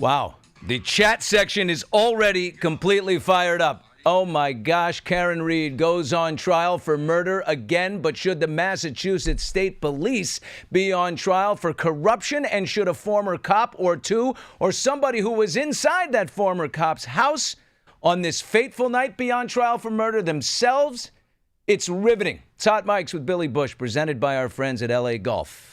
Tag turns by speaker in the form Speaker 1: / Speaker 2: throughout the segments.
Speaker 1: Wow. The chat section is already completely fired up. Oh, my gosh. Karen Reed goes on trial for murder again. But should the Massachusetts State Police be on trial for corruption? And should a former cop or two, or somebody who was inside that former cop's house on this fateful night, be on trial for murder themselves? It's riveting. It's Hot Mics with Billy Bush, presented by our friends at LA Golf.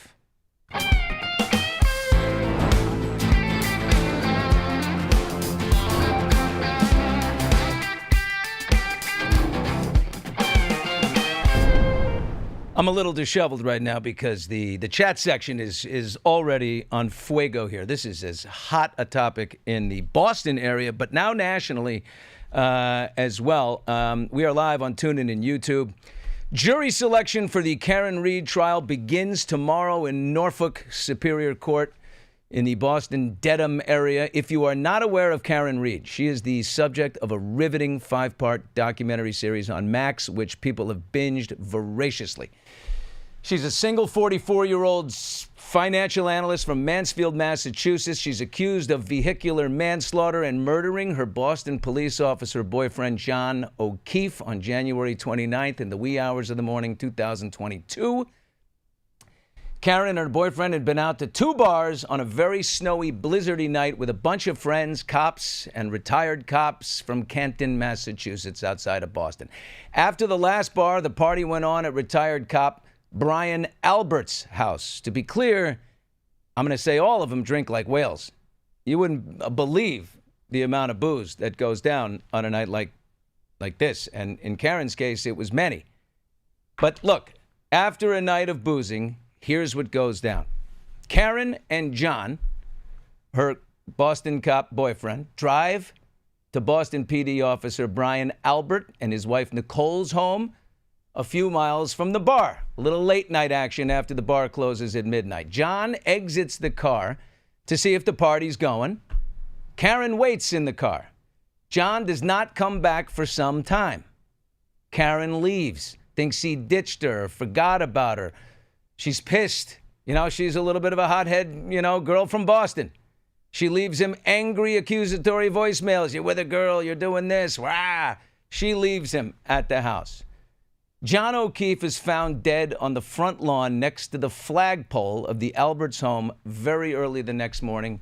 Speaker 1: I'm a little disheveled right now because the chat section is already on fuego here. This is as hot a topic in the Boston area, but now nationally as well. We are live on TuneIn and YouTube. Jury selection for the Karen Reed trial begins tomorrow in Norfolk Superior Court in the Boston Dedham area. If you are not aware of Karen Reed, she is the subject of a riveting 5-part documentary series on Max, which people have binged voraciously. She's a single 44-year-old financial analyst from Mansfield, Massachusetts. She's accused of vehicular manslaughter and murdering her Boston police officer boyfriend, John O'Keefe, on January 29th in the wee hours of the morning, 2022. Karen and her boyfriend had been out to 2 bars on a very snowy, blizzardy night with a bunch of friends, cops and retired cops from Canton, Massachusetts, outside of Boston. After the last bar, the party went on at retired cop Brian Albert's house. To be clear, I'm going to say all of them drink like whales. You wouldn't believe the amount of booze that goes down on a night like this. And in Karen's case, it was many. But look, after a night of boozing, here's what goes down. Karen and John, her Boston cop boyfriend, drive to Boston PD officer Brian Albert and his wife Nicole's home a few miles from the bar. A little late night action after the bar closes at midnight. John exits the car to see if the party's going. Karen waits in the car. John does not come back for some time. Karen leaves, thinks he ditched her, forgot about her. She's pissed. She's a little bit of a hothead, girl from Boston. She leaves him angry, accusatory voicemails. You're with a girl, you're doing this. Rah! She leaves him at the house. John O'Keefe is found dead on the front lawn next to the flagpole of the Alberts home very early the next morning.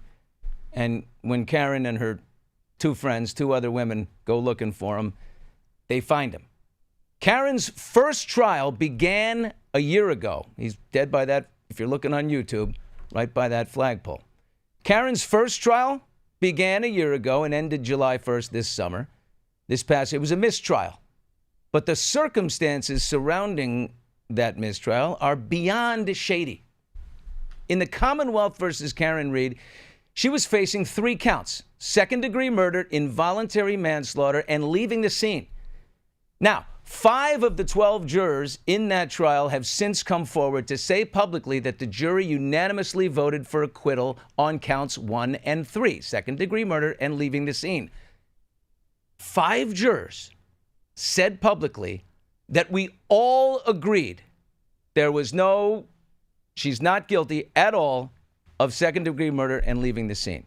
Speaker 1: And when Karen and her 2 friends, 2 other women, go looking for him, they find him. Karen's first trial began a year ago. He's dead by that, if you're looking on YouTube, right by that flagpole. Karen's first trial began a year ago and ended July 1st this summer. It was a mistrial. But the circumstances surrounding that mistrial are beyond shady. In the Commonwealth versus Karen Reed, she was facing 3 counts: second-degree murder, involuntary manslaughter, and leaving the scene. Now, 5 of the 12 jurors in that trial have since come forward to say publicly that the jury unanimously voted for acquittal on counts 1 and 3, second-degree murder and leaving the scene. 5 jurors said publicly that we all agreed she's not guilty at all of second-degree murder and leaving the scene.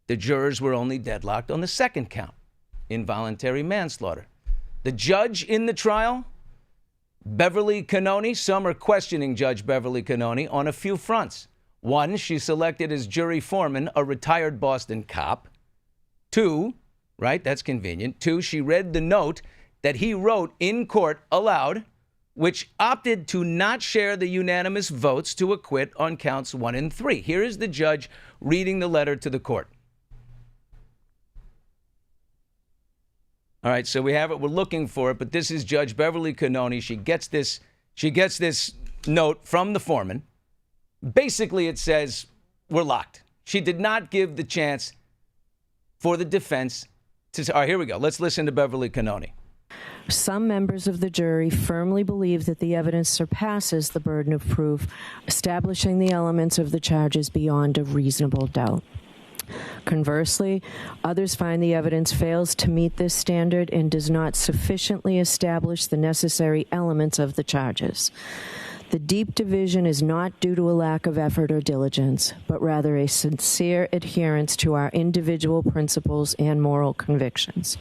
Speaker 1: The jurors were only deadlocked on the second count, involuntary manslaughter. The judge in the trial, Beverly Cannoni, some are questioning Judge Beverly Cannoni on a few fronts. 1, she selected as jury foreman a retired Boston cop. 2, right, that's convenient. 2, she read the note that he wrote in court aloud, which opted to not share the unanimous votes to acquit on counts 1 and 3. Here is the judge reading the letter to the court. All right, so we have it. We're looking for it, but this is Judge Beverly Cannoni. She gets this note from the foreman. Basically, it says, we're locked. She did not give the chance for the defense to... All right, here we go. Let's listen to Beverly Cannoni.
Speaker 2: Some members of the jury firmly believe that the evidence surpasses the burden of proof, establishing the elements of the charges beyond a reasonable doubt. Conversely, others find the evidence fails to meet this standard and does not sufficiently establish the necessary elements of the charges. The deep division is not due to a lack of effort or diligence, but rather a sincere adherence to our individual principles and moral convictions.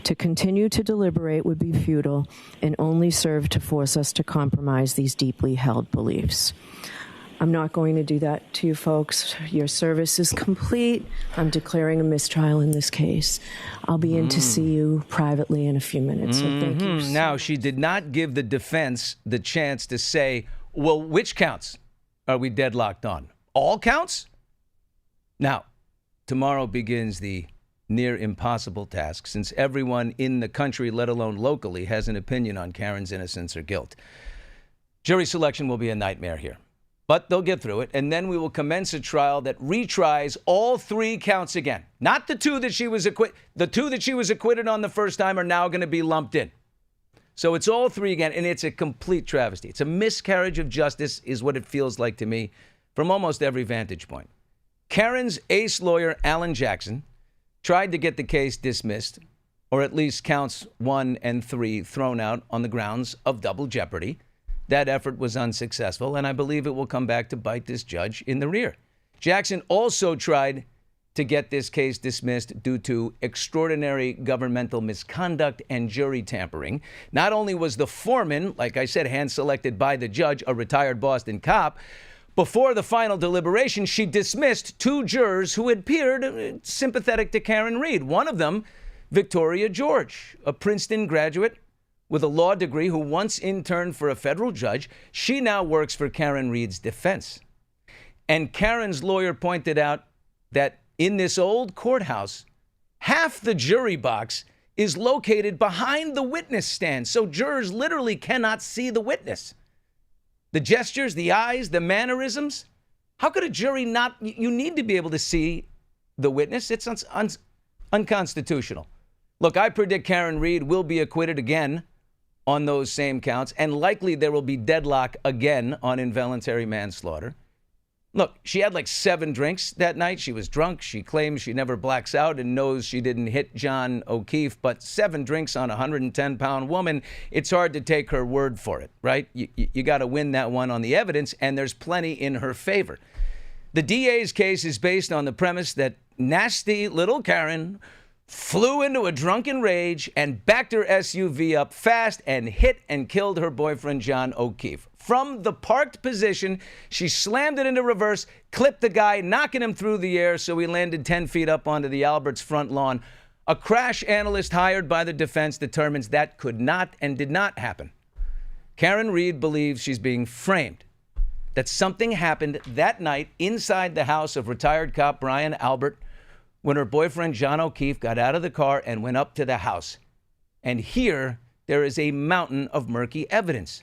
Speaker 2: To continue to deliberate would be futile and only serve to force us to compromise these deeply held beliefs. I'm not going to do that to you folks. Your service is complete. I'm declaring a mistrial in this case. I'll be in to see you privately in a few minutes. So thank you.
Speaker 1: Now, she did not give the defense the chance to say, well, which counts are we deadlocked on? All counts? Now, tomorrow begins the near impossible task, since everyone in the country, let alone locally, has an opinion on Karen's innocence or guilt. Jury selection will be a nightmare here. But they'll get through it, and then we will commence a trial that retries all 3 counts again. Not the 2 that she was acquitted. The 2 that she was acquitted on the first time are now going to be lumped in. So it's all 3 again, and it's a complete travesty. It's a miscarriage of justice is what it feels like to me from almost every vantage point. Karen's ace lawyer, Alan Jackson, tried to get the case dismissed, or at least counts 1 and 3 thrown out on the grounds of double jeopardy. That effort was unsuccessful, and I believe it will come back to bite this judge in the rear. Jackson also tried to get this case dismissed due to extraordinary governmental misconduct and jury tampering. Not only was the foreman, like I said, hand-selected by the judge, a retired Boston cop, before the final deliberation, she dismissed 2 jurors who had appeared sympathetic to Karen Reed. One of them, Victoria George, a Princeton graduate with a law degree who once interned for a federal judge. She now works for Karen Reed's defense. And Karen's lawyer pointed out that in this old courthouse, half the jury box is located behind the witness stand, so jurors literally cannot see the witness. The gestures, the eyes, the mannerisms. How could a jury not? You need to be able to see the witness. It's unconstitutional. Look, I predict Karen Reed will be acquitted again on those same counts, and likely there will be deadlock again on involuntary manslaughter. Look, she had like 7 drinks that night. She was drunk. She claims she never blacks out and knows she didn't hit John O'Keefe, but 7 drinks on a 110-pound woman, it's hard to take her word for it, right? You got to win that one on the evidence, and there's plenty in her favor. The DA's case is based on the premise that nasty little Karen flew into a drunken rage and backed her SUV up fast and hit and killed her boyfriend, John O'Keefe. From the parked position, she slammed it into reverse, clipped the guy, knocking him through the air so he landed 10 feet up onto the Albert's front lawn. A crash analyst hired by the defense determines that could not and did not happen. Karen Reed believes she's being framed, that something happened that night inside the house of retired cop Brian Albert when her boyfriend, John O'Keefe, got out of the car and went up to the house. And here, there is a mountain of murky evidence.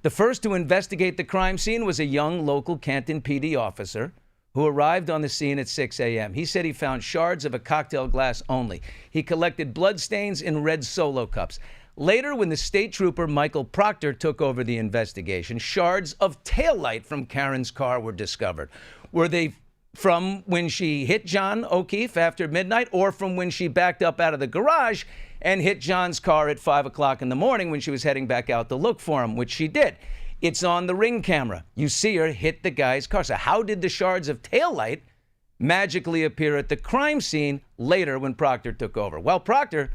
Speaker 1: The first to investigate the crime scene was a young local Canton PD officer who arrived on the scene at 6 a.m. He said he found shards of a cocktail glass only. He collected bloodstains in red Solo cups. Later, when the state trooper Michael Proctor took over the investigation, shards of taillight from Karen's car were discovered. Were they from when she hit John O'Keefe after midnight, or from when she backed up out of the garage and hit John's car at 5 o'clock in the morning when she was heading back out to look for him, which she did? It's on the Ring camera. You see her hit the guy's car. So how did the shards of taillight magically appear at the crime scene later when Proctor took over? Well, Proctor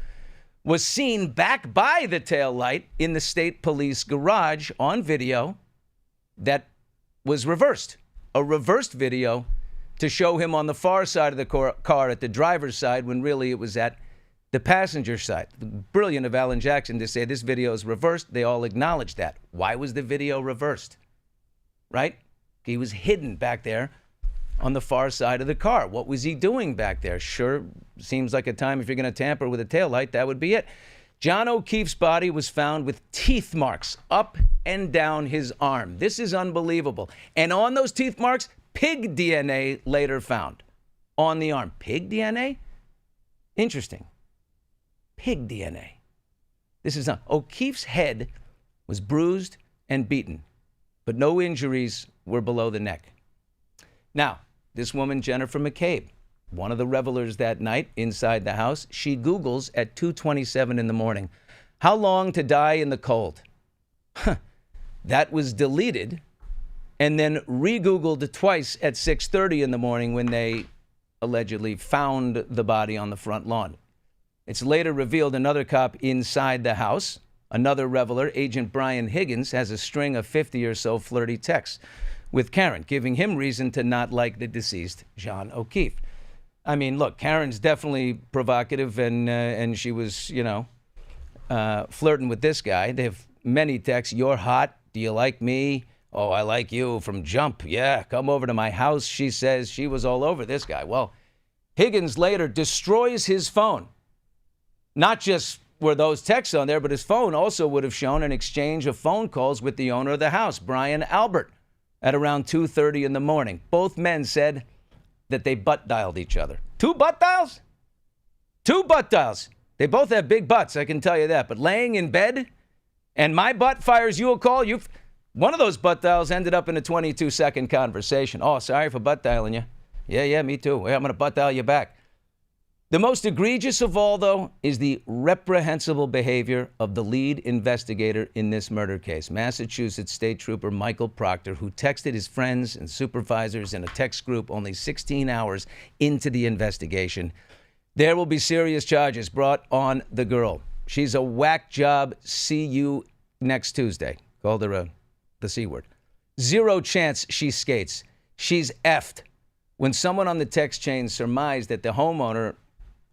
Speaker 1: was seen back by the taillight in the state police garage on video that was reversed. A reversed video to show him on the far side of the car at the driver's side when really it was at the passenger side. Brilliant of Alan Jackson to say this video is reversed. They all acknowledge that. Why was the video reversed? Right? He was hidden back there on the far side of the car. What was he doing back there? Sure, seems like a time if you're going to tamper with a taillight, that would be it. John O'Keefe's body was found with teeth marks up and down his arm. This is unbelievable. And on those teeth marks, pig DNA later found on the arm. Pig DNA? Interesting. Pig DNA. This is not. O'Keefe's head was bruised and beaten, but no injuries were below the neck. Now, this woman, Jennifer McCabe, one of the revelers that night inside the house, she Googles at 2:27 in the morning, how long to die in the cold? That was deleted and then re-Googled twice at 6:30 in the morning when they allegedly found the body on the front lawn. It's later revealed another cop inside the house, another reveler, Agent Brian Higgins, has a string of 50 or so flirty texts with Karen, giving him reason to not like the deceased John O'Keefe. I mean, look, Karen's definitely provocative, and she was, flirting with this guy. They have many texts. You're hot. Do you like me? Oh, I like you from jump. Yeah, come over to my house. She says she was all over this guy. Well, Higgins later destroys his phone. Not just were those texts on there, but his phone also would have shown an exchange of phone calls with the owner of the house, Brian Albert, at around 2:30 in the morning. Both men said that they butt dialed each other. 2 butt dials? 2 butt dials. They both have big butts, I can tell you that. But laying in bed and my butt fires you a call, one of those butt dials ended up in a 22-second conversation. Oh, sorry for butt dialing you. Yeah, me too. Yeah, I'm going to butt dial you back. The most egregious of all, though, is the reprehensible behavior of the lead investigator in this murder case, Massachusetts State Trooper Michael Proctor, who texted his friends and supervisors in a text group only 16 hours into the investigation. There will be serious charges brought on the girl. She's a whack job. See you next Tuesday. Called her the C word. Zero chance she skates. She's effed. When someone on the text chain surmised that the homeowner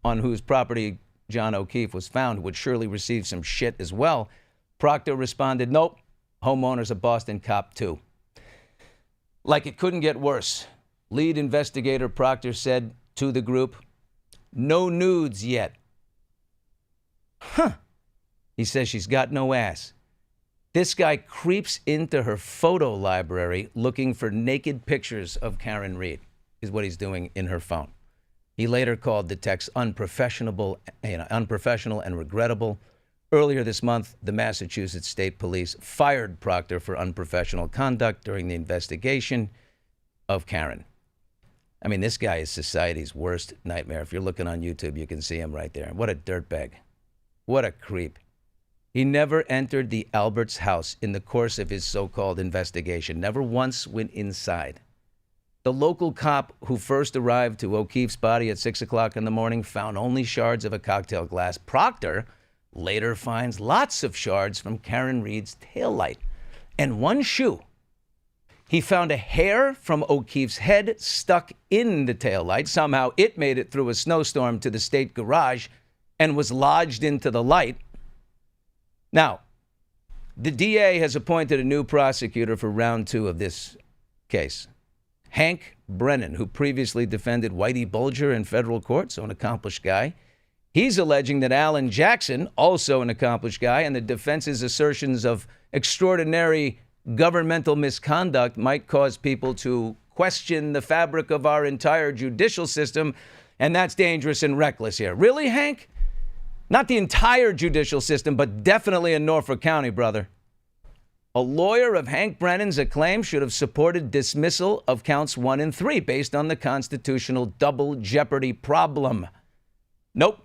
Speaker 1: on whose property John O'Keefe was found would surely receive some shit as well, Proctor responded, nope, homeowner's a Boston cop too. Like it couldn't get worse. Lead investigator Proctor said to the group, no nudes yet. He says she's got no ass. This guy creeps into her photo library looking for naked pictures of Karen Reed, is what he's doing in her phone. He later called the text unprofessional and regrettable. Earlier this month, the Massachusetts State Police fired Proctor for unprofessional conduct during the investigation of Karen. I mean, this guy is society's worst nightmare. If you're looking on YouTube, you can see him right there. What a dirtbag. What a creep. He never entered the Alberts' house in the course of his so-called investigation. Never once went inside. The local cop who first arrived to O'Keefe's body at 6 o'clock in the morning found only shards of a cocktail glass. Proctor later finds lots of shards from Karen Reed's taillight and one shoe. He found a hair from O'Keefe's head stuck in the taillight. Somehow it made it through a snowstorm to the state garage and was lodged into the light. Now, the DA has appointed a new prosecutor for round 2 of this case. Hank Brennan, who previously defended Whitey Bulger in federal court, so an accomplished guy. He's alleging that Alan Jackson, also an accomplished guy, and the defense's assertions of extraordinary governmental misconduct might cause people to question the fabric of our entire judicial system, and that's dangerous and reckless here. Really, Hank? Not the entire judicial system, but definitely in Norfolk County, brother. A lawyer of Hank Brennan's acclaim should have supported dismissal of counts 1 and 3 based on the constitutional double jeopardy problem. Nope.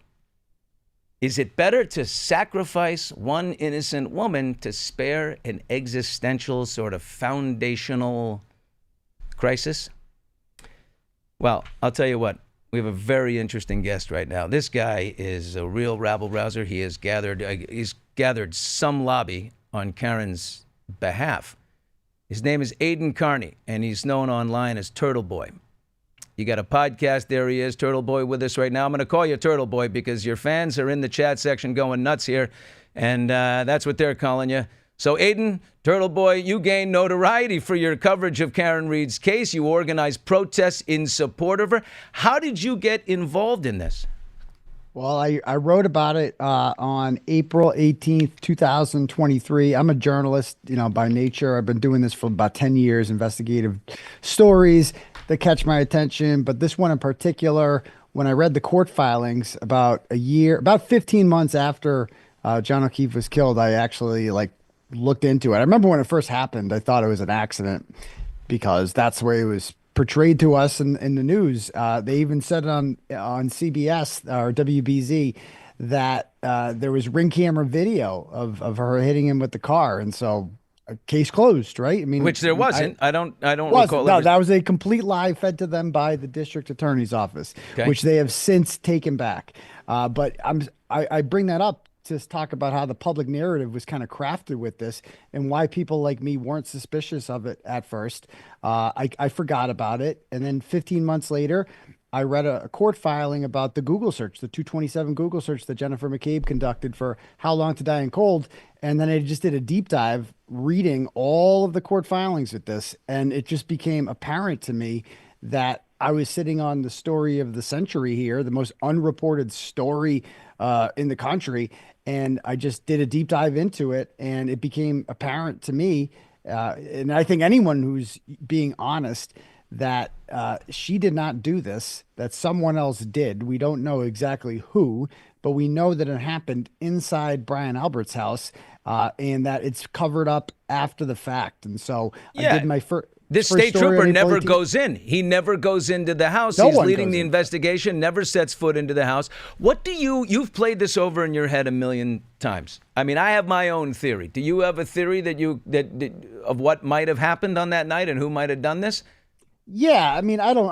Speaker 1: Is it better to sacrifice one innocent woman to spare an existential sort of foundational crisis? Well, I'll tell you what. We have a very interesting guest right now. This guy is a real rabble-rouser. He has gathered some lobby on Karen's behalf. His name is Aidan Carney, and he's known online as Turtleboy. You got a podcast, there he is, Turtleboy, with us right now. I'm going to call you Turtleboy because your fans are in the chat section going nuts here, and that's what they're calling you. So, Aidan, Turtleboy, you gained notoriety for your coverage of Karen Reed's case. You organized protests in support of her. How did you get involved in this?
Speaker 3: Well, I wrote about it on April 18th, 2023. I'm a journalist, by nature. I've been doing this for about 10 years, investigative stories that catch my attention. But this one in particular, when I read the court filings about 15 months after John O'Keefe was killed, I actually looked into it. I remember when it first happened, I thought it was an accident because that's the way it was portrayed to us in the news. They even said on CBS or WBZ that there was ring camera video of her hitting him with the car. And so case closed, right? I mean,
Speaker 1: Which there wasn't. I don't
Speaker 3: wasn't.
Speaker 1: recall.
Speaker 3: No, that was a complete lie fed to them by the district attorney's office,
Speaker 1: Okay.
Speaker 3: which they have since taken back. But I bring that up to talk about how the public narrative was kind of crafted with this and why people like me weren't suspicious of it at first. I forgot about it, and then 15 months later, I read a court filing about the Google search, the 227 Google search that Jennifer McCabe conducted for How Long to Die in Cold. And then I just did a deep dive reading all of the court filings with this. And it just became apparent to me that I was sitting on the story of the century here, the most unreported story in the country. And I just did a deep dive into it. And it became apparent to me, and I think anyone who's being honest, that she did not do this, that someone else did. We don't know exactly who, but we know that it happened inside Brian Albert's house, and that it's covered up after the fact. And so I did my first.
Speaker 1: This state trooper never goes in. He never goes into the house. He's leading the investigation, never sets foot into the house. What do you've played this over in your head a million times. I mean, I have my own theory. Do you have a theory that of what might have happened on that night and who might have done this?
Speaker 3: Yeah, I mean, I don't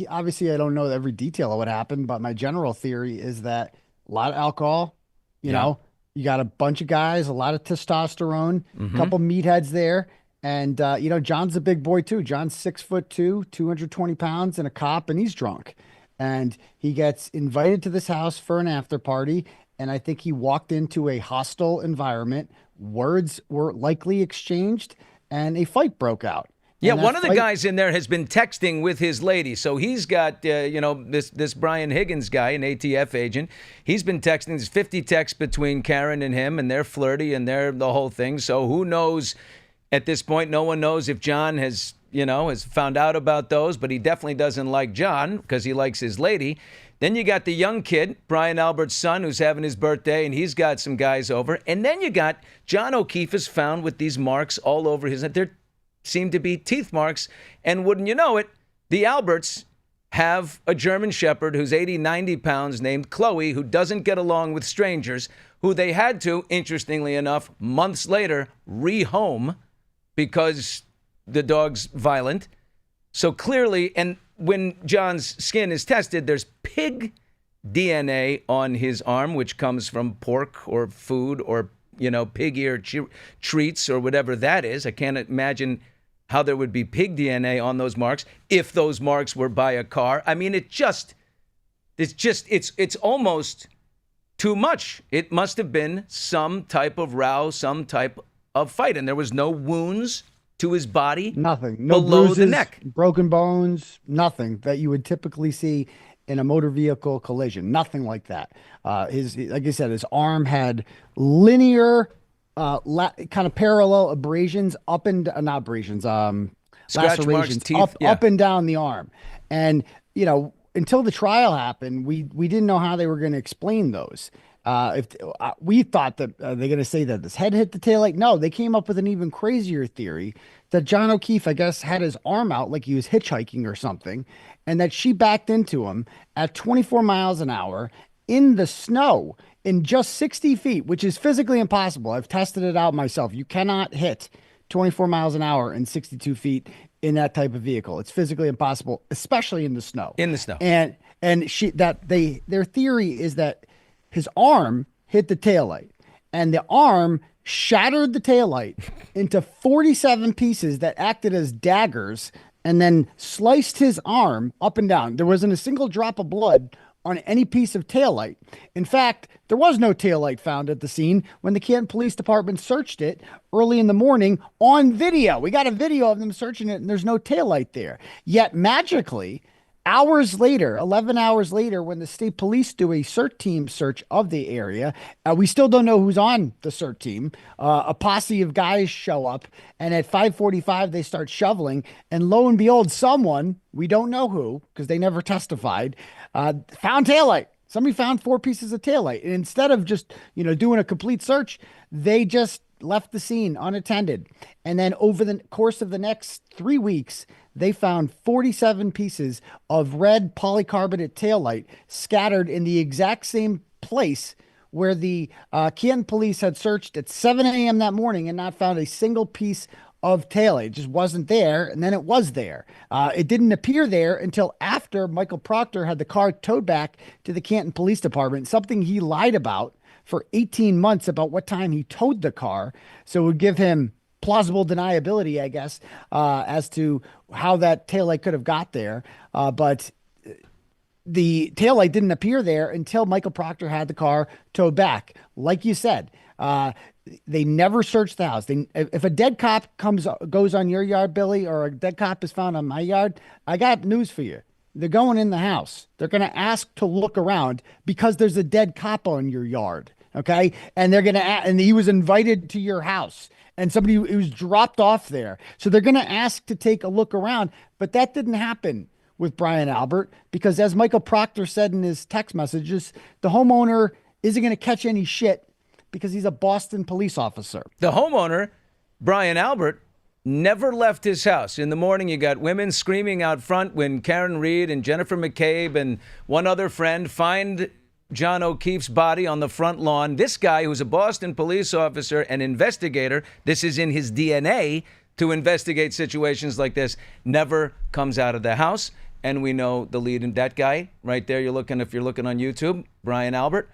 Speaker 3: obviously I don't know every detail of what happened, but my general theory is that a lot of alcohol, you know, you got a bunch of guys, a lot of testosterone, a couple meatheads there. And, you know, John's a big boy too. John's 6'2", 220 pounds and a cop, and he's drunk. And he gets invited to this house for an after party. And I think he walked into a hostile environment. Words were likely exchanged and a fight broke out.
Speaker 1: Yeah, one of the guys in there has been texting with his lady. So he's got, you know, this Brian Higgins guy, an ATF agent. He's been texting. There's 50 texts between Karen and him, and they're flirty and they're the whole thing. So who knows at this point? No one knows if John has found out about those, but he definitely doesn't like John because he likes his lady. Then you got the young kid, Brian Albert's son, who's having his birthday, and he's got some guys over. And then you got John O'Keefe is found with these marks all over his head. There seem to be teeth marks. And wouldn't you know it, the Alberts have a German Shepherd who's 80, 90 pounds named Chloe, who doesn't get along with strangers, who they had to, interestingly enough, months later, rehome because the dog's violent. So clearly, and when John's skin is tested, there's pig DNA on his arm, which comes from pork or food or, you know, pig ear treats or whatever that is. I can't imagine how there would be pig DNA on those marks if those marks were by a car. I mean, it's almost too much. It must have been some type of row, some type of fight, and there was no wounds to his body.
Speaker 3: Nothing. No
Speaker 1: below
Speaker 3: bruises,
Speaker 1: the neck.
Speaker 3: broken bones, nothing that you would typically see in a motor vehicle collision. Nothing like that. Like I said, his arm had linear, kind of parallel abrasions up and not abrasions,
Speaker 1: Scratch marks,
Speaker 3: lacerations
Speaker 1: teeth,
Speaker 3: up and down the arm. And you know, until the trial happened, we didn't know how they were going to explain those. If we thought that they're going to say that this head hit the taillight. No, they came up with an even crazier theory that John O'Keefe, I guess, had his arm out like he was hitchhiking or something, and that she backed into him at 24 miles an hour in the snow in just 60 feet, which is physically impossible. I've tested it out myself. You cannot hit 24 miles an hour in 62 feet in that type of vehicle. It's physically impossible, especially in the snow.
Speaker 1: In the snow.
Speaker 3: And their theory is that his arm hit the taillight, and the arm shattered the taillight into 47 pieces that acted as daggers and then sliced his arm up and down. There wasn't a single drop of blood on any piece of taillight. In fact, there was no taillight found at the scene when the Canton Police Department searched it early in the morning on video. We got a video of them searching it, and there's no taillight there. Yet magically, hours later, 11 hours later, when the state police do a CERT team search of the area, we still don't know who's on the CERT team. A posse of guys show up, and at 5:45, they start shoveling. And lo and behold, someone, we don't know who, because they never testified, found taillight. Somebody found 4 pieces of taillight. And instead of just, you know, doing a complete search, they just left the scene unattended. And then over the course of the next 3 weeks, they found 47 pieces of red polycarbonate taillight scattered in the exact same place where the Canton police had searched at 7 a.m. that morning and not found a single piece of tail. It just wasn't there, and then it was there. It didn't appear there until after Michael Proctor had the car towed back to the Canton Police Department, something he lied about for 18 months about what time he towed the car. So it would give him plausible deniability, I guess, as to how that taillight could have got there. But the taillight didn't appear there until Michael Proctor had the car towed back. Like you said, they never searched the house. If a dead cop goes on your yard, Billy, or a dead cop is found on my yard, I got news for you. They're going in the house. They're going to ask to look around because there's a dead cop on your yard. Okay. And they're going to, and he was invited to your house and somebody who was dropped off there. So they're going to ask to take a look around, but that didn't happen with Brian Albert because, as Michael Proctor said in his text messages, the homeowner isn't going to catch any shit because he's a Boston police officer.
Speaker 1: The homeowner, Brian Albert, never left his house. In the morning, you got women screaming out front when Karen Reed and Jennifer McCabe and one other friend find John O'Keefe's body on the front lawn. This guy, who's a Boston police officer and investigator, this is in his DNA to investigate situations like this, never comes out of the house. And we know the lead in that guy right there. If you're looking on YouTube, Brian Albert.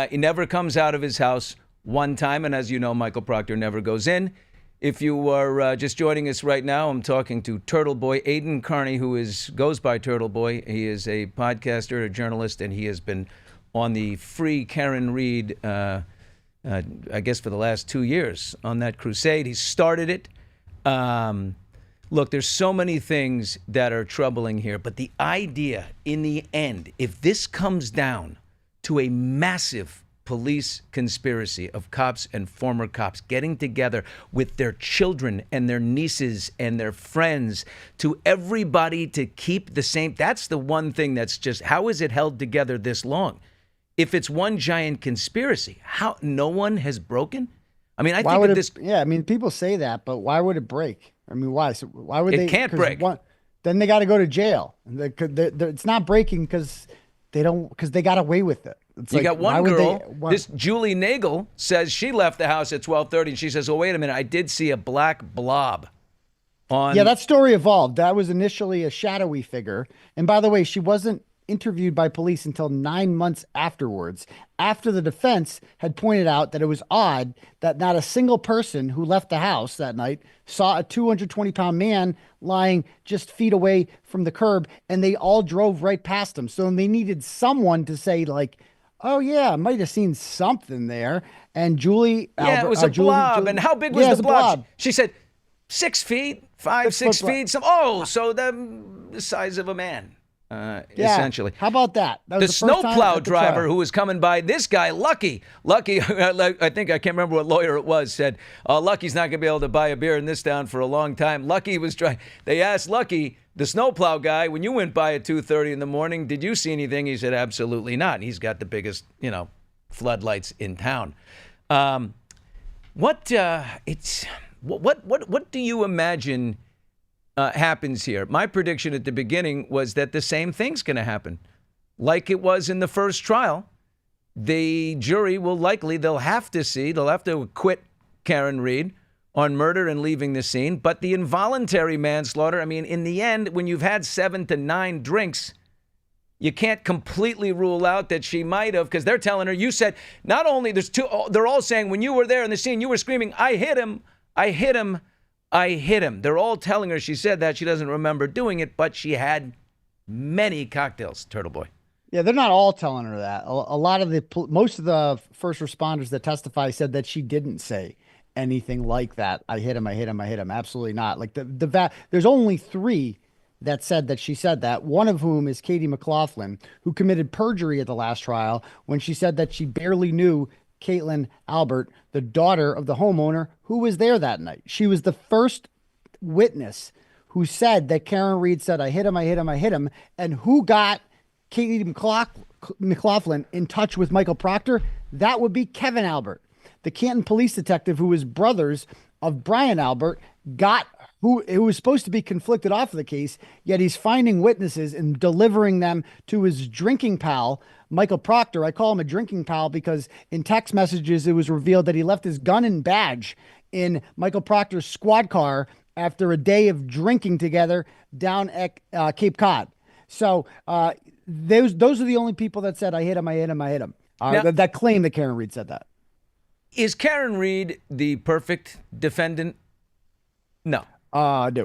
Speaker 1: He never comes out of his house one time. And as you know, Michael Proctor never goes in. If you are just joining us right now, I'm talking to Turtleboy, Aidan Carney, who goes by Turtleboy. He is a podcaster, a journalist, and he has been on the Free Karen Reed, I guess for the last 2 years on that crusade. He started it. Look, there's so many things that are troubling here, but the idea in the end, if this comes down to a massive police conspiracy of cops and former cops getting together with their children and their nieces and their friends to everybody to keep the same, that's the one thing that's just, how is it held together this long? If it's one giant conspiracy, how no one has broken? I mean, I think of this.
Speaker 3: Yeah, I mean, people say that, but why would it break? I mean, why? So why would they?
Speaker 1: It can't break.
Speaker 3: Then they got to go to jail. It's not breaking because they got away with it. It's
Speaker 1: you
Speaker 3: like,
Speaker 1: got one girl, this Julie Nagel, says she left the house at 12:30, and she says, "Oh, wait a minute, I did see a black blob."
Speaker 3: Yeah, that story evolved. That was initially a shadowy figure, and by the way, she wasn't interviewed by police until 9 months afterwards, after the defense had pointed out that it was odd that not a single person who left the house that night saw a 220-pound man lying just feet away from the curb, and they all drove right past him. So they needed someone to say, like, oh, yeah, I might have seen something there. And Julie...
Speaker 1: Yeah, it was a blob. And how big was the blob? She said 6 feet, 6 feet. So the size of a man. Essentially.
Speaker 3: How about that? That
Speaker 1: was the snowplow driver who was coming by, this guy, Lucky, I think, I can't remember what lawyer it was, said, Lucky's not going to be able to buy a beer in this town for a long time. Lucky was trying. They asked Lucky, the snowplow guy, when you went by at 2:30 in the morning, did you see anything? He said, absolutely not. He's got the biggest, floodlights in town. What do you imagine happens here? My prediction at the beginning was that the same thing's going to happen. Like it was in the first trial, the jury they'll have to acquit Karen Reed on murder and leaving the scene. But the involuntary manslaughter, I mean, in the end, when you've had 7 to 9 drinks, you can't completely rule out that she might have, because they're telling her, you said, not only they're all saying, when you were there in the scene, you were screaming, I hit him, I hit him, I hit him. They're all telling her she said that. She doesn't remember doing it, but she had many cocktails, Turtleboy.
Speaker 3: Yeah, they're not all telling her that. Most of the first responders that testify said that she didn't say anything like that. I hit him, I hit him, I hit him. Absolutely not. Like there's only 3 that said that she said that. One of whom is Katie McLaughlin, who committed perjury at the last trial when she said that she barely knew Caitlin Albert, the daughter of the homeowner who was there that night. She was the first witness who said that Karen Reed said, I hit him, I hit him, I hit him. And who got Katie McLaughlin in touch with Michael Proctor? That would be Kevin Albert, the Canton police detective who was brothers of Brian Albert, got who was supposed to be conflicted off of the case, yet he's finding witnesses and delivering them to his drinking pal, Michael Proctor. I call him a drinking pal because in text messages it was revealed that he left his gun and badge in Michael Proctor's squad car after a day of drinking together down at Cape Cod. So those are the only people that said I hit him, I hit him, I hit him.
Speaker 1: Now-
Speaker 3: That claim that Karen Reed said that.
Speaker 1: Is Karen Reed the perfect defendant? No.
Speaker 3: No.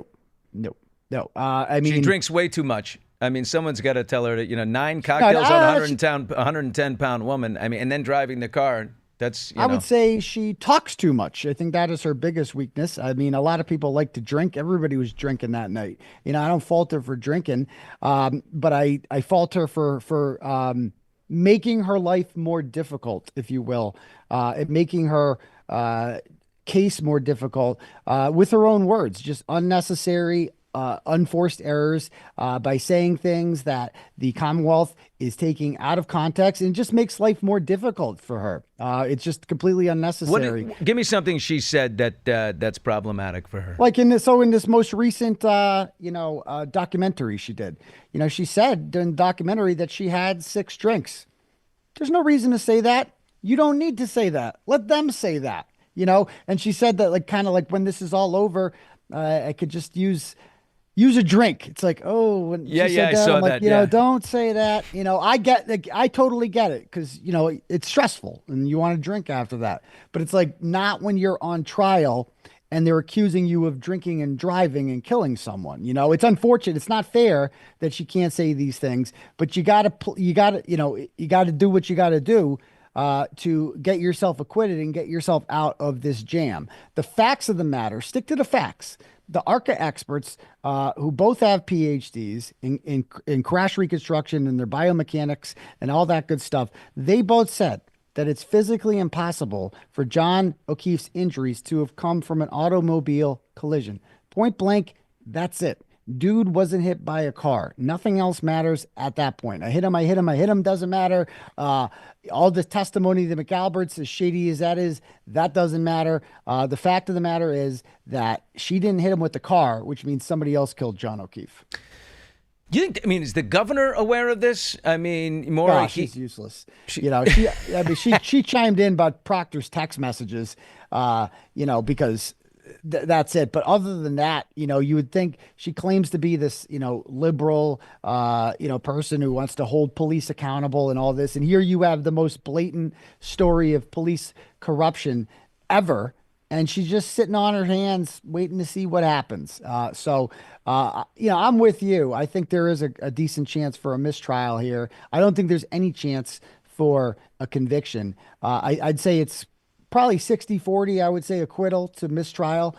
Speaker 3: I mean,
Speaker 1: She drinks way too much. I mean, someone's got to tell her that, 9 cocktails on a 110-pound woman. I mean, and then driving the car. That's,
Speaker 3: I would say she talks too much. I think that is her biggest weakness. I mean, a lot of people like to drink. Everybody was drinking that night. I don't fault her for drinking, but I fault her for making her life more difficult, if you will, making her case more difficult with her own words, just unnecessary, unforced errors by saying things that the Commonwealth is taking out of context, and just makes life more difficult for her. It's just completely unnecessary.
Speaker 1: Give me something she said that's problematic for her.
Speaker 3: Like in this most recent, documentary she did, she said in the documentary that she had 6 drinks. There's no reason to say that. You don't need to say that. Let them say that, And she said that kind of like when this is all over, I could just use a drink. It's like, oh, when she said
Speaker 1: I saw
Speaker 3: I'm like,
Speaker 1: that.
Speaker 3: don't say that. I totally get it because, it's stressful and you want to drink after that. But it's like not when you're on trial and they're accusing you of drinking and driving and killing someone. It's unfortunate. It's not fair that she can't say these things, but you gotta do what you gotta do to get yourself acquitted and get yourself out of this jam. The facts of the matter, stick to the facts. The ARCA experts, who both have PhDs in crash reconstruction and their biomechanics and all that good stuff, they both said that it's physically impossible for John O'Keefe's injuries to have come from an automobile collision. Point blank, that's it. Dude wasn't hit by a car. Nothing else matters at that point. I hit him, doesn't matter. All the testimony of the McAlberts, as shady as that is, that doesn't matter. The fact of the matter is that she didn't hit him with the car, which means somebody else killed John O'Keefe.
Speaker 1: Is the governor aware of this? I mean,
Speaker 3: she's useless. She chimed in about Proctor's text messages, because that's it. But other than that, you would think she claims to be this, liberal, person who wants to hold police accountable and all this. And here you have the most blatant story of police corruption ever. And she's just sitting on her hands waiting to see what happens. I'm with you. I think there is a decent chance for a mistrial here. I don't think there's any chance for a conviction. I'd say it's probably 60-40, I would say, acquittal to mistrial,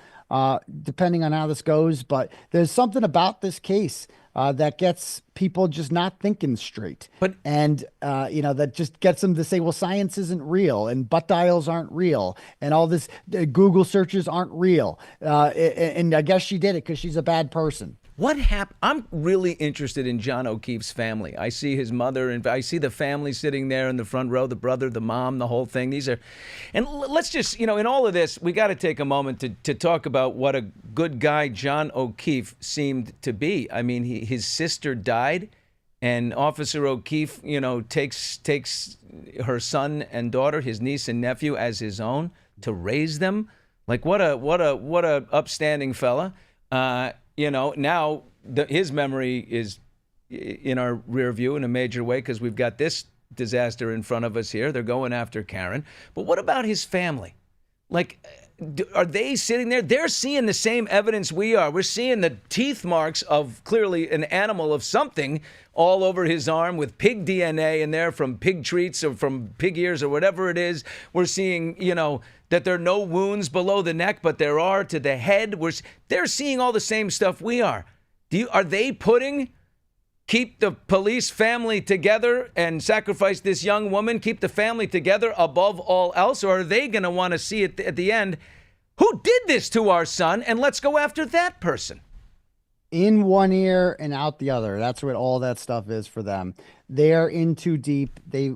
Speaker 3: depending on how this goes. But there's something about this case that gets people just not thinking straight. That just gets them to say, well, science isn't real and butt dials aren't real and all this Google searches aren't real. And I guess she did it because she's a bad person.
Speaker 1: What happened? I'm really interested in John O'Keefe's family. I see his mother, and I see the family sitting there in the front row, the brother, the mom, the whole thing. Let's just, in all of this, we got to take a moment to talk about what a good guy John O'Keefe seemed to be. I mean, his sister died, and Officer O'Keefe, takes her son and daughter, his niece and nephew, as his own to raise them. Like, what a upstanding fella. Now his memory is in our rear view in a major way because we've got this disaster in front of us here. They're going after Karen. But what about his family? Like, are they sitting there? They're seeing the same evidence we are. We're seeing the teeth marks of clearly an animal of something all over his arm with pig DNA in there from pig treats or from pig ears or whatever it is. We're seeing, that there are no wounds below the neck, but there are to the head. They're seeing all the same stuff we are. Are they keep the police family together and sacrifice this young woman, keep the family together above all else? Or are they going to want to see it at the end? Who did this to our son? And let's go after that person.
Speaker 3: In one ear and out the other. That's what all that stuff is for them. They're in too deep. They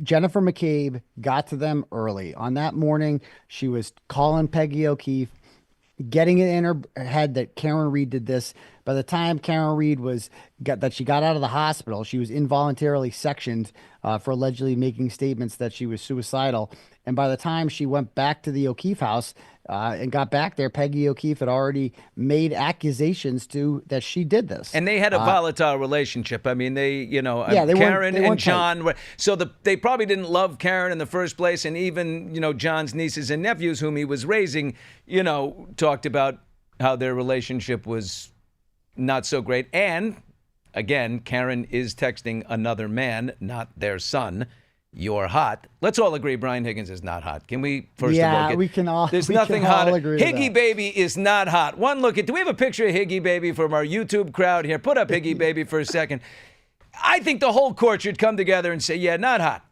Speaker 3: Jennifer McCabe got to them early. On that morning, she was calling Peggy O'Keefe getting it in her head that Karen Reed did this. By the time Karen Reed she got out of the hospital, she was involuntarily sectioned for allegedly making statements that she was suicidal. And by the time she went back to the O'Keefe house and got back there, Peggy O'Keefe had already made accusations that she did this.
Speaker 1: And they had a volatile relationship. I mean,
Speaker 3: Karen
Speaker 1: and John were, they probably didn't love Karen in the first place. And even, John's nieces and nephews, whom he was raising, talked about how their relationship was not so great. And again, Karen is texting another man, not their son. You're hot. Let's all agree Brian Higgins is not hot. Can we first of all
Speaker 3: we can all
Speaker 1: there's
Speaker 3: we
Speaker 1: nothing
Speaker 3: can all
Speaker 1: hot.
Speaker 3: agree to
Speaker 1: Higgy
Speaker 3: that.
Speaker 1: Baby is not hot. One look at, do we have a picture of Higgy Baby from our YouTube crowd here? Put up Higgy Baby for a second. I think the whole court should come together and say, yeah, not hot.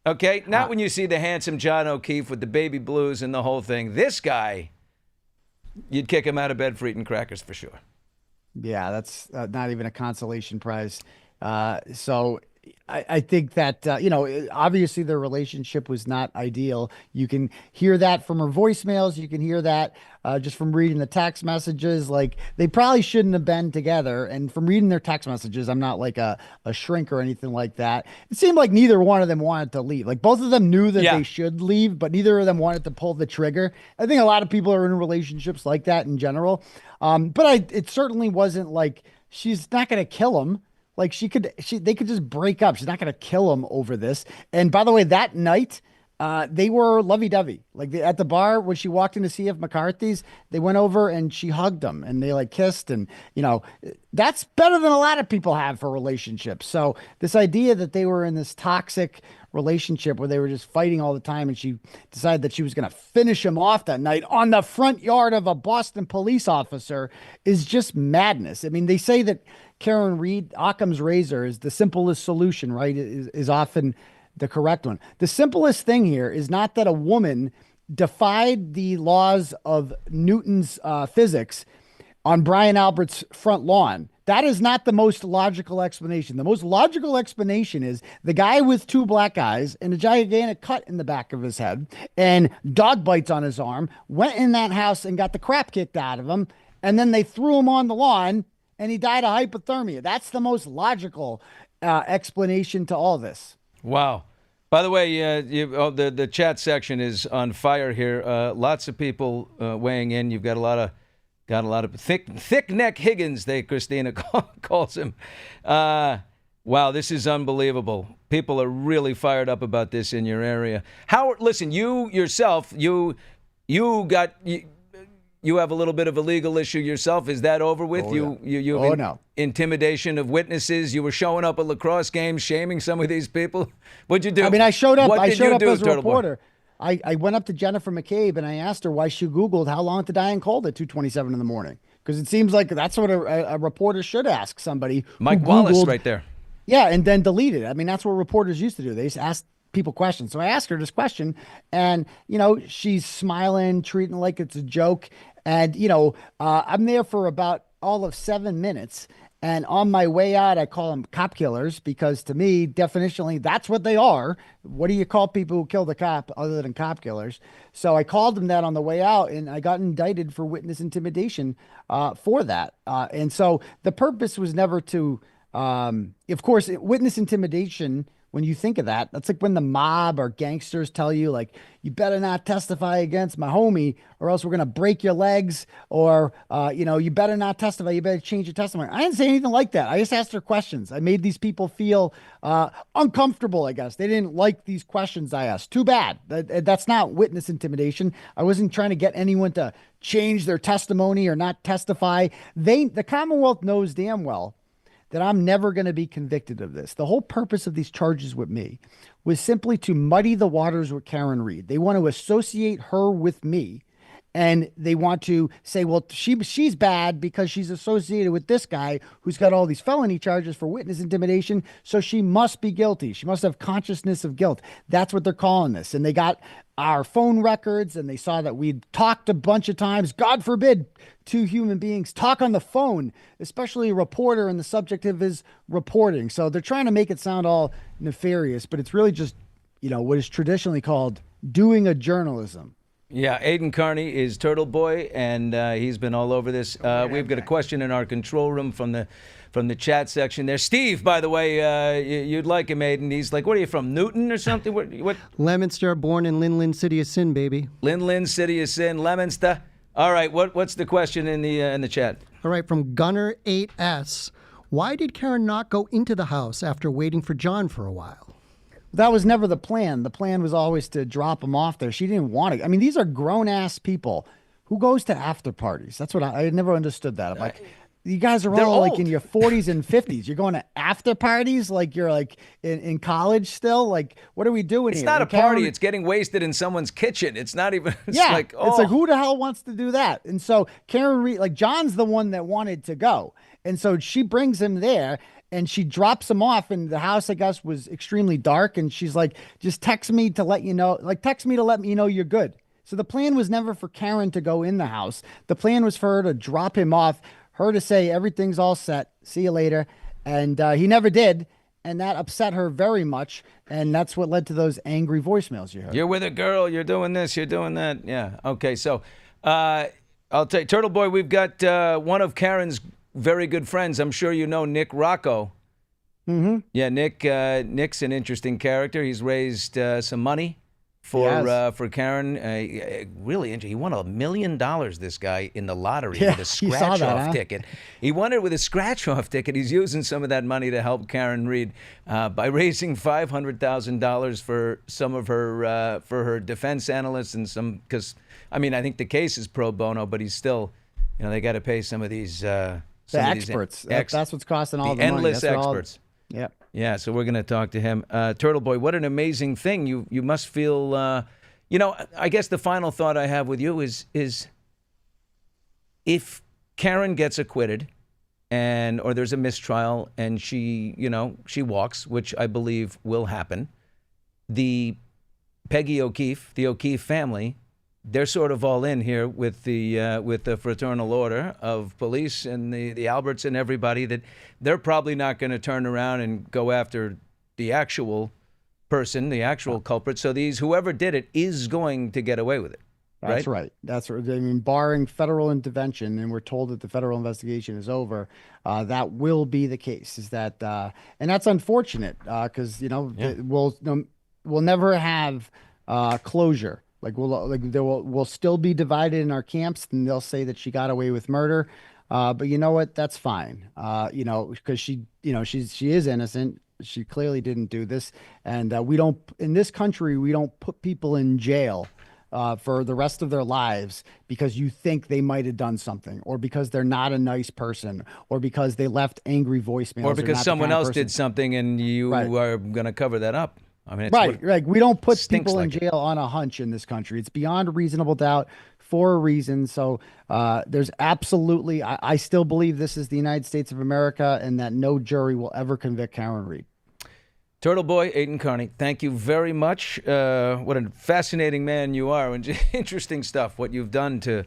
Speaker 1: Okay? Not when you see the handsome John O'Keefe with the baby blues and the whole thing. This guy, you'd kick him out of bed for eating crackers for sure.
Speaker 3: Yeah, that's not even a consolation prize. So I think that, obviously their relationship was not ideal. You can hear that from her voicemails. You can hear that just from reading the text messages. Like, they probably shouldn't have been together. And from reading their text messages, I'm not like a shrink or anything like that. It seemed like neither one of them wanted to leave. Like, both of them knew that they should leave, but neither of them wanted to pull the trigger. I think a lot of people are in relationships like that in general. But it certainly wasn't like she's not going to kill him. Like, they could just break up. She's not going to kill him over this. And by the way, that night, they were lovey-dovey. Like, at the bar, when she walked into C.F. McCarthy's, they went over and she hugged him and they like kissed. And, that's better than a lot of people have for relationships. So this idea that they were in this toxic relationship where they were just fighting all the time, and she decided that she was going to finish him off that night on the front yard of a Boston police officer is just madness. I mean, they say that Karen Reed, Occam's razor, is the simplest solution, right? Is often the correct one. The simplest thing here is not that a woman defied the laws of Newton's physics on Brian Albert's front lawn. That is not the most logical explanation. The most logical explanation is the guy with two black eyes and a gigantic cut in the back of his head and dog bites on his arm went in that house and got the crap kicked out of him. And then they threw him on the lawn and he died of hypothermia. That's the most logical explanation to all this.
Speaker 1: Wow. By the way, the chat section is on fire here. Lots of people weighing in. You've got a lot of thick neck Higgins, Christina calls him. Wow, this is unbelievable. People are really fired up about this in your area. Howard, listen, you yourself, you have a little bit of a legal issue yourself. Is that over with?
Speaker 3: No.
Speaker 1: Intimidation of witnesses. You were showing up at lacrosse games, shaming some of these people. What'd you do?
Speaker 3: I mean, I showed up.
Speaker 1: What
Speaker 3: I
Speaker 1: did
Speaker 3: showed
Speaker 1: you
Speaker 3: up
Speaker 1: do,
Speaker 3: as a
Speaker 1: Turtleboy?
Speaker 3: reporter. I went up to Jennifer McCabe and I asked her why she Googled how long to die and cold at 2:27 in the morning. Because it seems like that's what a reporter should ask somebody.
Speaker 1: Mike
Speaker 3: who
Speaker 1: Wallace
Speaker 3: Googled,
Speaker 1: right there.
Speaker 3: Yeah, and then delete it. I mean, that's what reporters used to do. They just ask people questions. So I asked her this question, and she's smiling, treating it like it's a joke. And I'm there for about all of 7 minutes. And on my way out, I call them cop killers because to me, definitionally, that's what they are. What do you call people who killed a cop other than cop killers? So I called them that on the way out, and I got indicted for witness intimidation for that. And so the purpose was never to, of course, witness intimidation. When you think of that, that's like when the mob or gangsters tell you, like, you better not testify against my homie or else we're going to break your legs, or, you better not testify. You better change your testimony. I didn't say anything like that. I just asked her questions. I made these people feel uncomfortable, I guess. They didn't like these questions I asked. Too bad. That's not witness intimidation. I wasn't trying to get anyone to change their testimony or not testify. The Commonwealth knows damn well that I'm never going to be convicted of this. The whole purpose of these charges with me was simply to muddy the waters with Karen Reed. They want to associate her with me, and they want to say, well, she's bad because she's associated with this guy who's got all these felony charges for witness intimidation, so she must be guilty. She must have consciousness of guilt. That's what they're calling this. And they got our phone records, and they saw that we'd talked a bunch of times. God forbid two human beings talk on the phone, especially a reporter, and the subject of his reporting. So they're trying to make it sound all nefarious, but it's really just, what is traditionally called doing a journalism.
Speaker 1: Yeah, Aiden Carney is Turtleboy, and he's been all over this. We've got a question in our control room from the chat section there. Steve, by the way, you'd like him, Aiden. He's like, what are you from, Newton or something? What?
Speaker 4: Leominster, born in Lin City of Sin, baby.
Speaker 1: Lin City of Sin, Leominster. All right, what's the question in the chat?
Speaker 4: All right, from Gunner 8S. Why did Karen not go into the house after waiting for John for a while?
Speaker 3: That was never the plan. The plan was always to drop him off there. She didn't want to. I mean, these are grown-ass people. Who goes to after parties? That's what I never understood that. I'm like, you guys are all like in your 40s and 50s. You're going to after parties like you're like in college still? Like, what are we doing
Speaker 1: It's
Speaker 3: here?
Speaker 1: not a
Speaker 3: And Karen-
Speaker 1: party. It's getting wasted in someone's kitchen. It's not even, it's
Speaker 3: yeah,
Speaker 1: like, oh.
Speaker 3: it's like, who the hell wants to do that? And so Karen Reed, like John's the one that wanted to go. And so she brings him there. And she drops him off, and the house, I guess, was extremely dark. And she's like, just text me to let you know, like, text me to let me know you're good. So the plan was never for Karen to go in the house. The plan was for her to drop him off, her to say, everything's all set. See you later. And he never did. And that upset her very much. And that's what led to those angry voicemails you heard.
Speaker 1: You're with a girl, you're doing this, you're doing that. Yeah. Okay. So I'll tell you, Turtleboy, we've got one of Karen's very good friends. I'm sure you know Nick Rocco.
Speaker 3: Mm-hmm.
Speaker 1: Yeah, Nick's an interesting character. He's raised some money for Karen. Really interesting. He won $1 million, this guy, in the lottery with a scratch-off ticket. He won it with a scratch-off ticket. He's using some of that money to help Karen Reed by raising $500,000 for some of her for her defense analysts and some, because I mean I think the case is pro bono, but he's still, you know, they got to pay some of these.
Speaker 3: The experts. That's what's costing all the money.
Speaker 1: Endless experts.
Speaker 3: Yeah.
Speaker 1: Yeah, so we're going to talk to him. Turtleboy, what an amazing thing. You must feel, you know, I guess the final thought I have with you is if Karen gets acquitted or there's a mistrial and she walks, which I believe will happen, the Peggy O'Keefe, the O'Keefe family, they're sort of all in here with the fraternal order of police and the Alberts and everybody, that they're probably not going to turn around and go after the actual person, the actual culprit. So whoever did it is going to get away with it.
Speaker 3: That's right. That's right. I mean, barring federal intervention, and we're told that the federal investigation is over, that will be the case. Is that, and that's unfortunate because we'll never have closure. Like we'll still be divided in our camps, and they'll say that she got away with murder. But you know what? That's fine. Because she is innocent. She clearly didn't do this, and in this country we don't put people in jail for the rest of their lives because you think they might have done something, or because they're not a nice person, or because they left angry voicemails,
Speaker 1: or because someone else did something and you are going to cover that up. I mean,
Speaker 3: right. We don't put people in jail on a hunch in this country. It's beyond reasonable doubt for a reason. So there's absolutely, I still believe this is the United States of America, and that no jury will ever convict Karen Reed.
Speaker 1: Turtleboy, Aiden Carney, thank you very much. What a fascinating man you are, and interesting stuff, what you've done to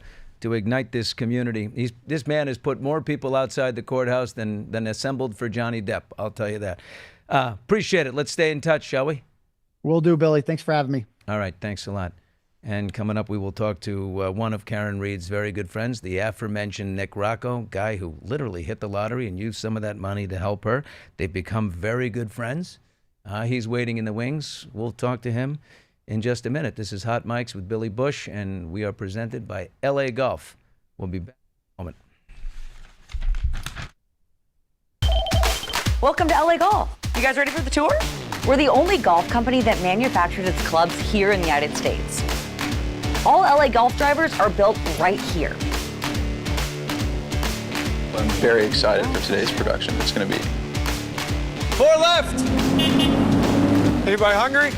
Speaker 1: ignite this community. This man has put more people outside the courthouse than assembled for Johnny Depp, I'll tell you that. Appreciate it. Let's stay in touch, shall we?
Speaker 3: Will do, Billy. Thanks for having me.
Speaker 1: All right. Thanks a lot. And coming up, we will talk to one of Karen Reed's very good friends, the aforementioned Nick Rocco, guy who literally hit the lottery and used some of that money to help her. They've become very good friends. He's waiting in the wings. We'll talk to him in just a minute. This is Hot Mics with Billy Bush, and we are presented by LA Golf. We'll be back in a moment.
Speaker 5: Welcome to LA Golf. You guys ready for the tour? We're the only golf company that manufactures its clubs here in the United States. All LA Golf drivers are built right here.
Speaker 6: I'm very excited for today's production. It's going to be
Speaker 1: 4 left.
Speaker 7: Anybody hungry?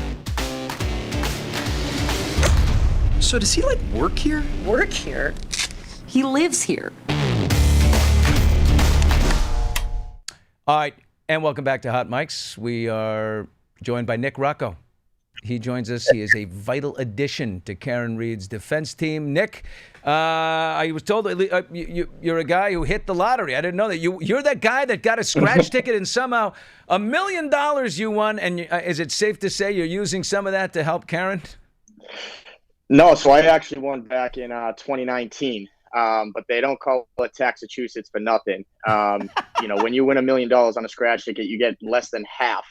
Speaker 7: So does he work here?
Speaker 5: Work here? He lives here.
Speaker 1: All right, and welcome back to Hot Mics. We are joined by Nick Rocco. He joins us. He is a vital addition to Karen Reed's defense team. Nick, I was told you're a guy who hit the lottery. I didn't know that. You're that guy that got a scratch ticket and somehow $1 million you won. And is it safe to say you're using some of that to help Karen?
Speaker 8: No, so I actually won back in 2019, but they don't call it Massachusetts for nothing. When you win $1 million on a scratch ticket, you get less than half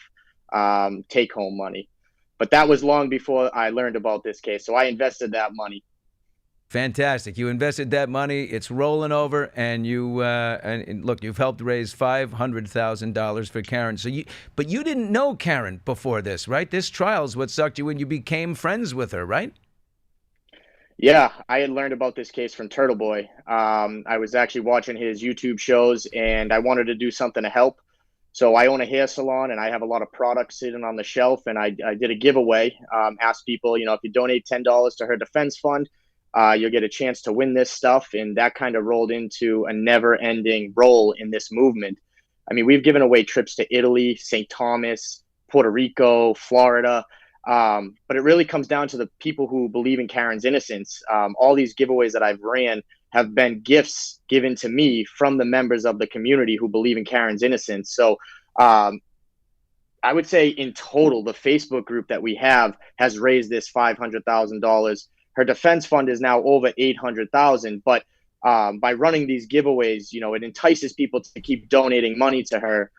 Speaker 8: take-home money. But that was long before I learned about this case, so I invested that money.
Speaker 1: Fantastic. You invested that money. It's rolling over, and and look, you've helped raise $500,000 for Karen. But you didn't know Karen before this, right? This trial's what sucked you in. You became friends with her, right?
Speaker 8: Yeah, I had learned about this case from Turtleboy. I was actually watching his YouTube shows, and I wanted to do something to help. So I own a hair salon, and I have a lot of products sitting on the shelf, and I did a giveaway. Asked people, if you donate $10 to her defense fund, you'll get a chance to win this stuff. And that kind of rolled into a never-ending role in this movement. I mean, we've given away trips to Italy, St. Thomas, Puerto Rico, Florida. But it really comes down to the people who believe in Karen's innocence. All these giveaways that I've ran have been gifts given to me from the members of the community who believe in Karen's innocence. So I would say in total, the Facebook group that we have has raised this $500,000. Her defense fund is now over $800,000. But by running these giveaways, it entices people to keep donating money to her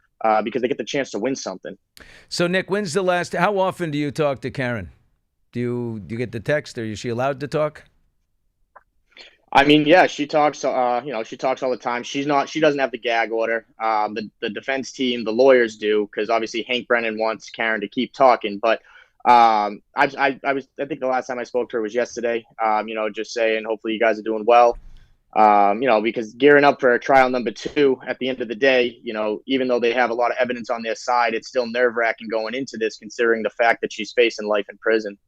Speaker 8: because they get the chance to win something.
Speaker 1: So, Nick, how often do you talk to Karen? Do you get the text, or is she allowed to talk?
Speaker 8: I mean, yeah, she talks. She talks all the time. She doesn't have the gag order. The defense team, the lawyers do, because obviously Hank Brennan wants Karen to keep talking. But I think the last time I spoke to her was yesterday. Just saying, hopefully you guys are doing well. Because gearing up for trial number 2 at the end of the day, even though they have a lot of evidence on their side, it's still nerve-wracking going into this, considering the fact that she's facing life in prison.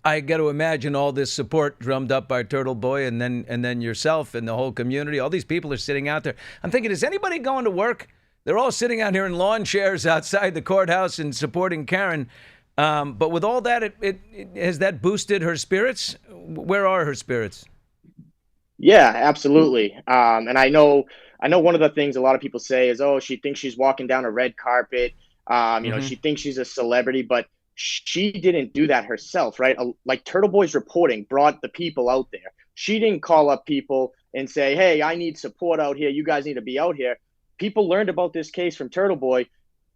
Speaker 1: I got to imagine all this support drummed up by Turtleboy and then yourself and the whole community. All these people are sitting out there. I'm thinking, is anybody going to work? They're all sitting out here in lawn chairs outside the courthouse and supporting Karen. But with all that, it has that boosted her spirits? Where are her spirits?
Speaker 8: Yeah, absolutely. And I know one of the things a lot of people say is, oh, she thinks she's walking down a red carpet. She thinks she's a celebrity, but she didn't do that herself, right? Like Turtleboy's reporting brought the people out there. She didn't call up people and say, hey, I need support out here. You guys need to be out here. People learned about this case from Turtleboy,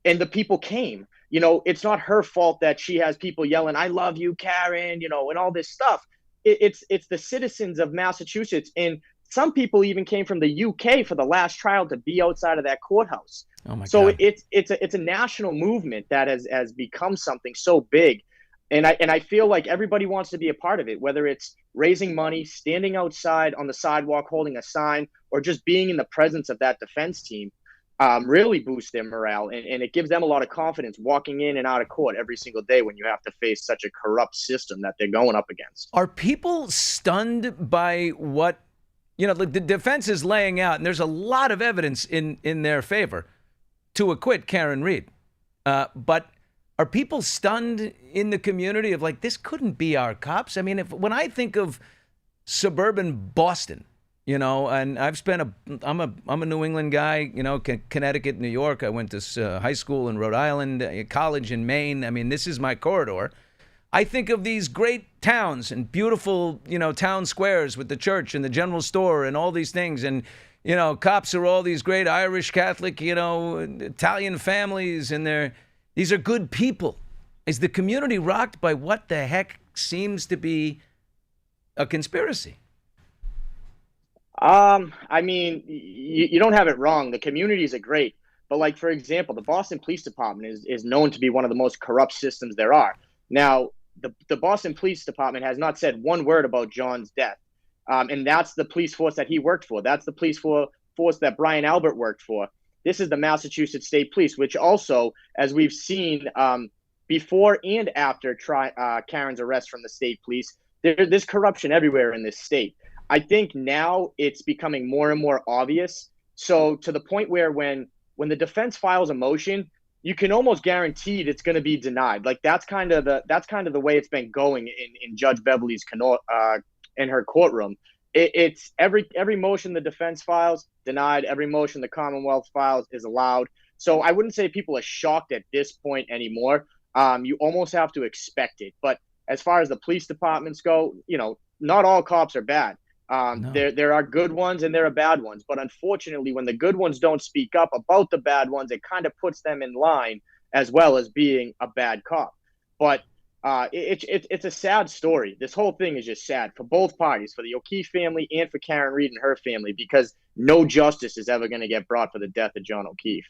Speaker 8: and the people came. It's not her fault that she has people yelling, I love you, Karen, and all this stuff. It's the citizens of Massachusetts, and some people even came from the UK for the last trial to be outside of that courthouse.
Speaker 1: Oh my
Speaker 8: so
Speaker 1: God.
Speaker 8: It's a national movement that has become something so big, and I feel like everybody wants to be a part of it, whether it's raising money, standing outside on the sidewalk holding a sign, or just being in the presence of that defense team. Really boosts their morale, and it gives them a lot of confidence walking in and out of court every single day when you have to face such a corrupt system that they're going up against.
Speaker 1: Are people stunned by what, the defense is laying out, and there's a lot of evidence in their favor to acquit Karen Read. But are people stunned in the community of like, this couldn't be our cops? I mean, when I think of suburban Boston, and I've spent I'm a New England guy, Connecticut, New York. I went to high school in Rhode Island, college in Maine. I mean, this is my corridor. I think of these great towns and beautiful, town squares with the church and the general store and all these things. And, cops are all these great Irish Catholic, Italian families, and these are good people. Is the community rocked by what the heck seems to be a conspiracy?
Speaker 8: I mean, you don't have it wrong. The communities are great. But like, for example, the Boston Police Department is known to be one of the most corrupt systems there are. Now, the Boston Police Department has not said one word about John's death. And that's the police force that he worked for. That's the police force that Brian Albert worked for. This is the Massachusetts State Police, which also, as we've seen before and after Karen's arrest from the state police, there's corruption everywhere in this state. I think now it's becoming more and more obvious. So to the point where when the defense files a motion, you can almost guarantee it's going to be denied. Like that's kind of the way it's been going in Judge Beverly's in her courtroom. It's every motion the defense files denied, every motion the Commonwealth files is allowed. So I wouldn't say people are shocked at this point anymore. You almost have to expect it. But as far as the police departments go, not all cops are bad.
Speaker 1: No.
Speaker 8: There are good ones and there are bad ones. But unfortunately, when the good ones don't speak up about the bad ones, it kind of puts them in line as well as being a bad cop. But it's a sad story. This whole thing is just sad for both parties, for the O'Keefe family and for Karen Reed and her family, because no justice is ever going to get brought for the death of John O'Keefe.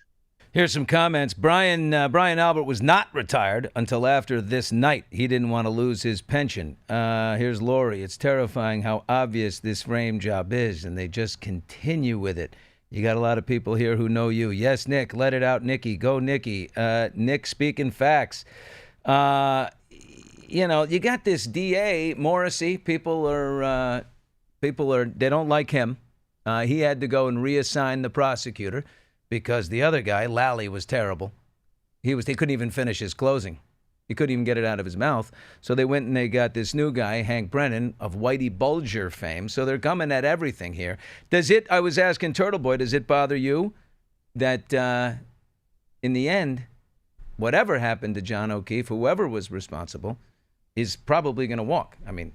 Speaker 1: Here's some comments. Brian Albert was not retired until after this night. He didn't want to lose his pension. Here's Lori. It's terrifying how obvious this frame job is, and they just continue with it. You got a lot of people here who know you. Yes, Nick. Let it out, Nikki. Go, Nikki. Nick speaking facts. You got this DA, Morrissey. People are they don't like him. He had to go and reassign the prosecutor because the other guy, Lally, was terrible. He couldn't even finish his closing. He couldn't even get it out of his mouth. So they went and they got this new guy, Hank Brennan, of Whitey Bulger fame. So they're coming at everything here. I was asking Turtleboy, does it bother you that in the end, whatever happened to John O'Keefe, whoever was responsible, is probably going to walk? I mean,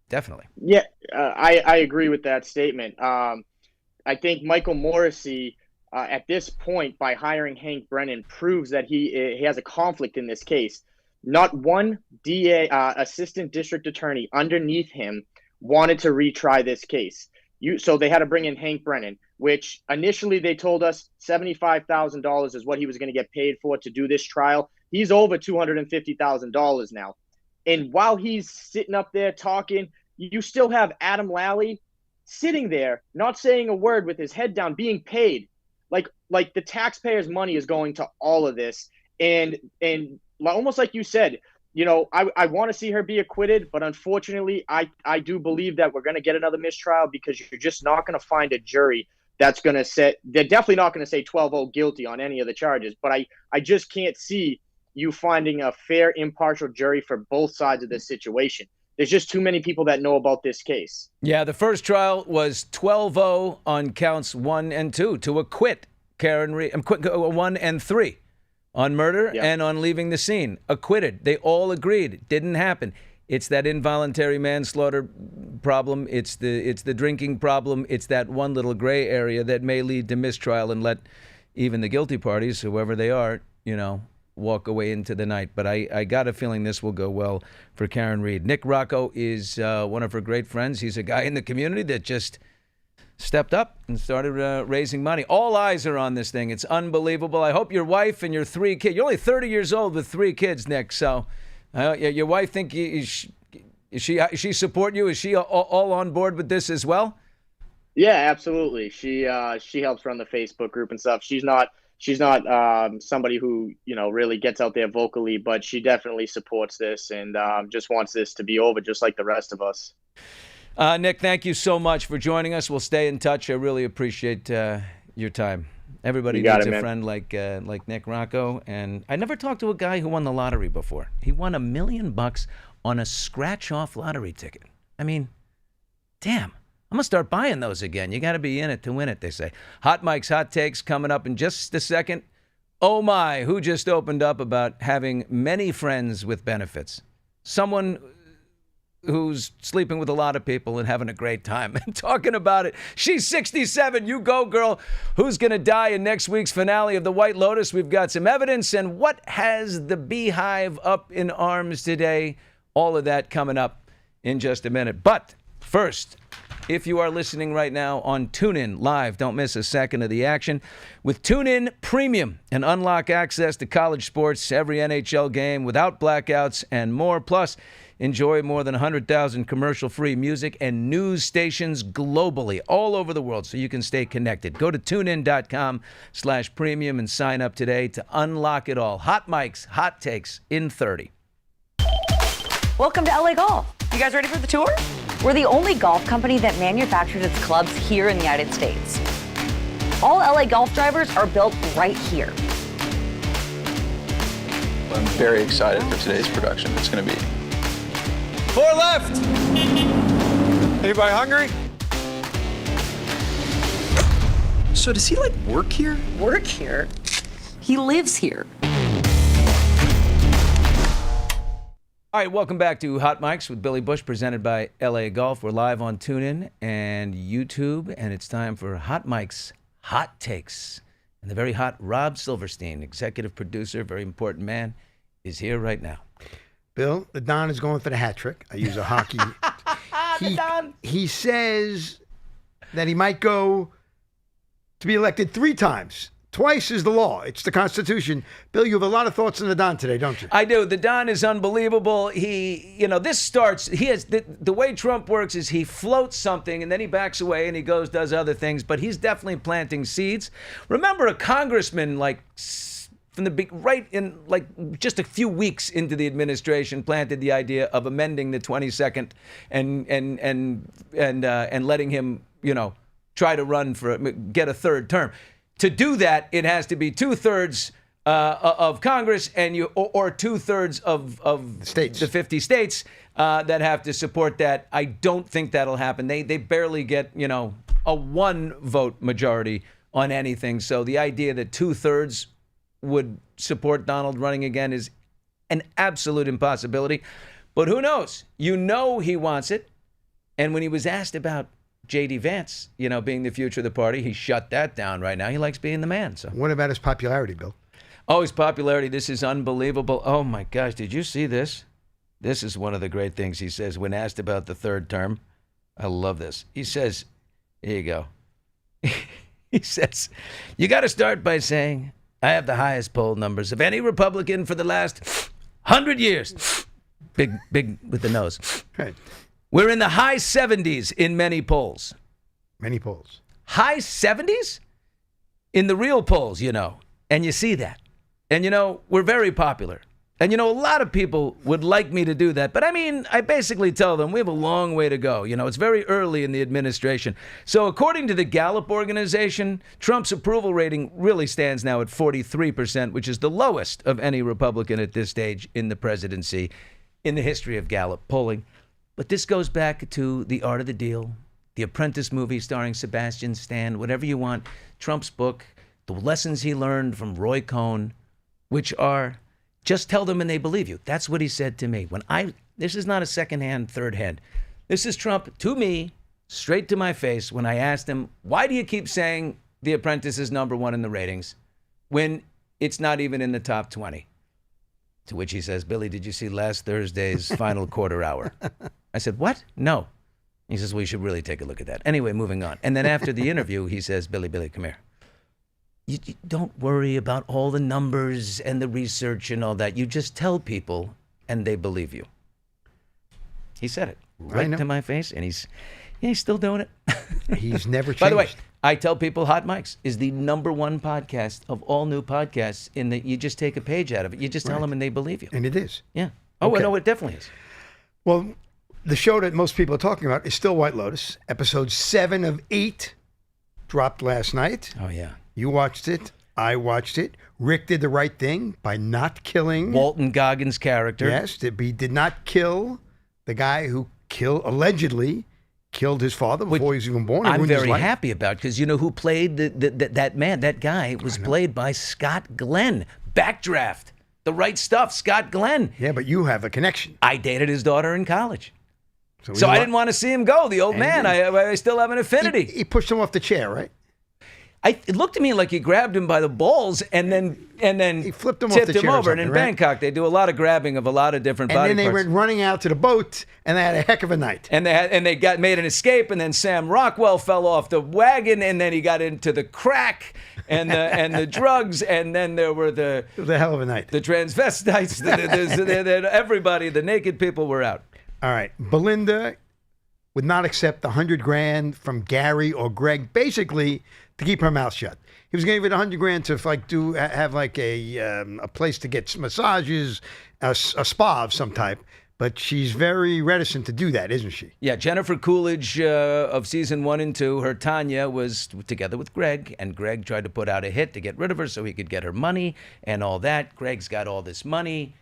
Speaker 1: definitely. Yeah,
Speaker 8: I agree with that statement. I think Michael Morrissey, at this point, by hiring Hank Brennan, proves that he has a conflict in this case. Not one DA, assistant district attorney underneath him, wanted to retry this case. So they had to bring in Hank Brennan, which initially they told us $75,000 is what he was going to get paid for to do this trial. He's over $250,000 now. And while he's sitting up there talking, you still have Adam Lally sitting there, not saying a word, with his head down, being paid. Like the taxpayers' money is going to all of this. And almost like you said, I want to see her be acquitted, but unfortunately, I do believe that we're going to get another mistrial, because you're just not going to find a jury that's going to they're definitely not going to say 12-0 guilty on any of the charges. But I just can't see you finding a fair, impartial jury for both sides of this situation. There's just too many people that know about this case.
Speaker 1: Yeah, the first trial was 12-0 on counts 1 and 2 to acquit Karen Reed, 1 and 3 on murder and on leaving the scene. Acquitted. They all agreed. It didn't happen. It's that involuntary manslaughter problem. It's the drinking problem. It's that one little gray area that may lead to mistrial and let even the guilty parties, whoever they are, walk away into the night. But I got a feeling this will go well for Karen Reed. Nick Rocco is one of her great friends. He's a guy in the community that just stepped up and started raising money. All eyes are on this thing. It's unbelievable. I hope your wife and your 3 kids, you're only 30 years old with 3 kids, Nick. So your wife think she support you? Is she all on board with this as well?
Speaker 8: Yeah, absolutely. She helps run the Facebook group and stuff. She's not somebody who, really gets out there vocally, but she definitely supports this and just wants this to be over, just like the rest of us.
Speaker 1: Nick, thank you so much for joining us. We'll stay in touch. I really appreciate your time. Everybody needs a friend like Nick Rocco. And I never talked to a guy who won the lottery before. He won $1 million on a scratch-off lottery ticket. I mean, damn. I'm going to start buying those again. You got to be in it to win it, they say. Hot Mike's Hot Takes coming up in just a second. Oh my, who just opened up about having many friends with benefits? Someone who's sleeping with a lot of people and having a great time and talking about it. She's 67. You go, girl. Who's going to die in next week's finale of the White Lotus? We've got some evidence. And what has the Beehive up in arms today? All of that coming up in just a minute. But first, if you are listening right now on TuneIn Live, don't miss a second of the action. With TuneIn Premium and unlock access to college sports, every NHL game without blackouts and more. Plus, enjoy more than 100,000 commercial-free music and news stations globally, all over the world, so you can stay connected. Go to tunein.com/premium and sign up today to unlock it all. Hot Mike's Hot Takes in 30.
Speaker 5: Welcome to LA Golf. You guys ready for the tour? We're the only golf company that manufactures its clubs here in the United States. All LA golf drivers are built right here.
Speaker 6: I'm very excited for today's production. It's going to be
Speaker 1: 4 left.
Speaker 7: Anybody hungry? So does he work here?
Speaker 5: Work here? He lives here.
Speaker 1: All right, welcome back to Hot Mics with Billy Bush, presented by LA Golf. We're live on TuneIn and YouTube, and it's time for Hot Mics Hot Takes. And the very hot Rob Silverstein, executive producer, very important man, is here right now.
Speaker 9: Bill, the Don is going for the hat trick. I use a hockey. He says that he might go to be elected 3 times. Twice is the law. It's the Constitution. Bill, you have a lot of thoughts on the Don today, don't you?
Speaker 1: I do. The Don is unbelievable. This starts, the way Trump works is he floats something and then he backs away and he does other things, but he's definitely planting seeds. Remember a congressman from just a few weeks into the administration planted the idea of amending the 22nd and letting him, try to get a third term. To do that, it has to be 2/3 of Congress or 2/3 of
Speaker 9: states.
Speaker 1: The 50 states that have to support that. I don't think that'll happen. They barely get a 1 vote majority on anything. So the idea that 2/3 would support Donald running again is an absolute impossibility. But who knows? He wants it. And when he was asked about J.D. Vance, being the future of the party, he shut that down right now. He likes being the man. So
Speaker 9: what about his popularity, Bill?
Speaker 1: Oh, his popularity. This is unbelievable. Oh, my gosh. Did you see this? This is one of the great things he says when asked about the third term. I love this. He says, here you go. He says, you got to start by saying, I have the highest poll numbers of any Republican for the last 100 years. Big with the nose.
Speaker 9: Right.
Speaker 1: We're in the high 70s in many polls.
Speaker 9: Many polls.
Speaker 1: High 70s? In the real polls, and you see that. And, we're very popular. And, a lot of people would like me to do that. But, I basically tell them we have a long way to go. It's very early in the administration. So, according to the Gallup organization, Trump's approval rating really stands now at 43%, which is the lowest of any Republican at this stage in the presidency in the history of Gallup polling. But this goes back to The Art of the Deal, The Apprentice movie starring Sebastian Stan, whatever you want, Trump's book, the lessons he learned from Roy Cohn, which are just tell them and they believe you. That's what he said to me. This is not a second-hand, third-hand. This is Trump to me, straight to my face, when I asked him, why do you keep saying The Apprentice is number 1 in the ratings when it's not even in the top 20? To which he says, Billy, did you see last Thursday's final quarter hour? I said, what? No. He says, well, you should really take a look at that. Anyway, moving on. And then after the interview, he says, Billy, come here. You don't worry about all the numbers and the research and all that. You just tell people and they believe you. He said it right to my face, and he's still doing it.
Speaker 9: He's never changed.
Speaker 1: By the way, I tell people Hot Mics is the number 1 podcast of all new podcasts in that you just take a page out of it. You just tell them and they believe you.
Speaker 9: And it is.
Speaker 1: Yeah. Oh,
Speaker 9: Okay.
Speaker 1: no, it definitely is.
Speaker 9: Well, the show that most people are talking about is still White Lotus. Episode 7 of 8 dropped last night.
Speaker 1: Oh, yeah.
Speaker 9: You watched it. I watched it. Rick did the right thing by not killing
Speaker 1: Walton Goggins' character.
Speaker 9: Yes, he did not kill the guy who allegedly killed his father before he was even born.
Speaker 1: I'm very happy about, because you know who played that guy was played by Scott Glenn. Backdraft. The Right Stuff, Scott Glenn.
Speaker 9: Yeah, but you have a connection.
Speaker 1: I dated his daughter in college. So I didn't want to see him go, the old man. I still have an affinity.
Speaker 9: He pushed him off the chair, right?
Speaker 1: It looked to me like he grabbed him by the balls and then
Speaker 9: he flipped him
Speaker 1: tipped
Speaker 9: off the chair
Speaker 1: him over. And in
Speaker 9: right?
Speaker 1: Bangkok, they do a lot of grabbing of a lot of different body parts.
Speaker 9: And then they went running out to the boat, and they had a heck of a night.
Speaker 1: And they made an escape, and then Sam Rockwell fell off the wagon, and then he got into the crack and the drugs, and then there were
Speaker 9: It was a hell of a night.
Speaker 1: the transvestites, everybody, the naked people were out.
Speaker 9: All right, Belinda would not accept the $100,000 from Gary or Greg, basically to keep her mouth shut. He was going to give it $100,000 to have a place to get massages, a spa of some type. But she's very reticent to do that, isn't she?
Speaker 1: Yeah, Jennifer Coolidge of season 1 and 2, her Tanya was together with Greg, and Greg tried to put out a hit to get rid of her so he could get her money and all that. Greg's got all this money,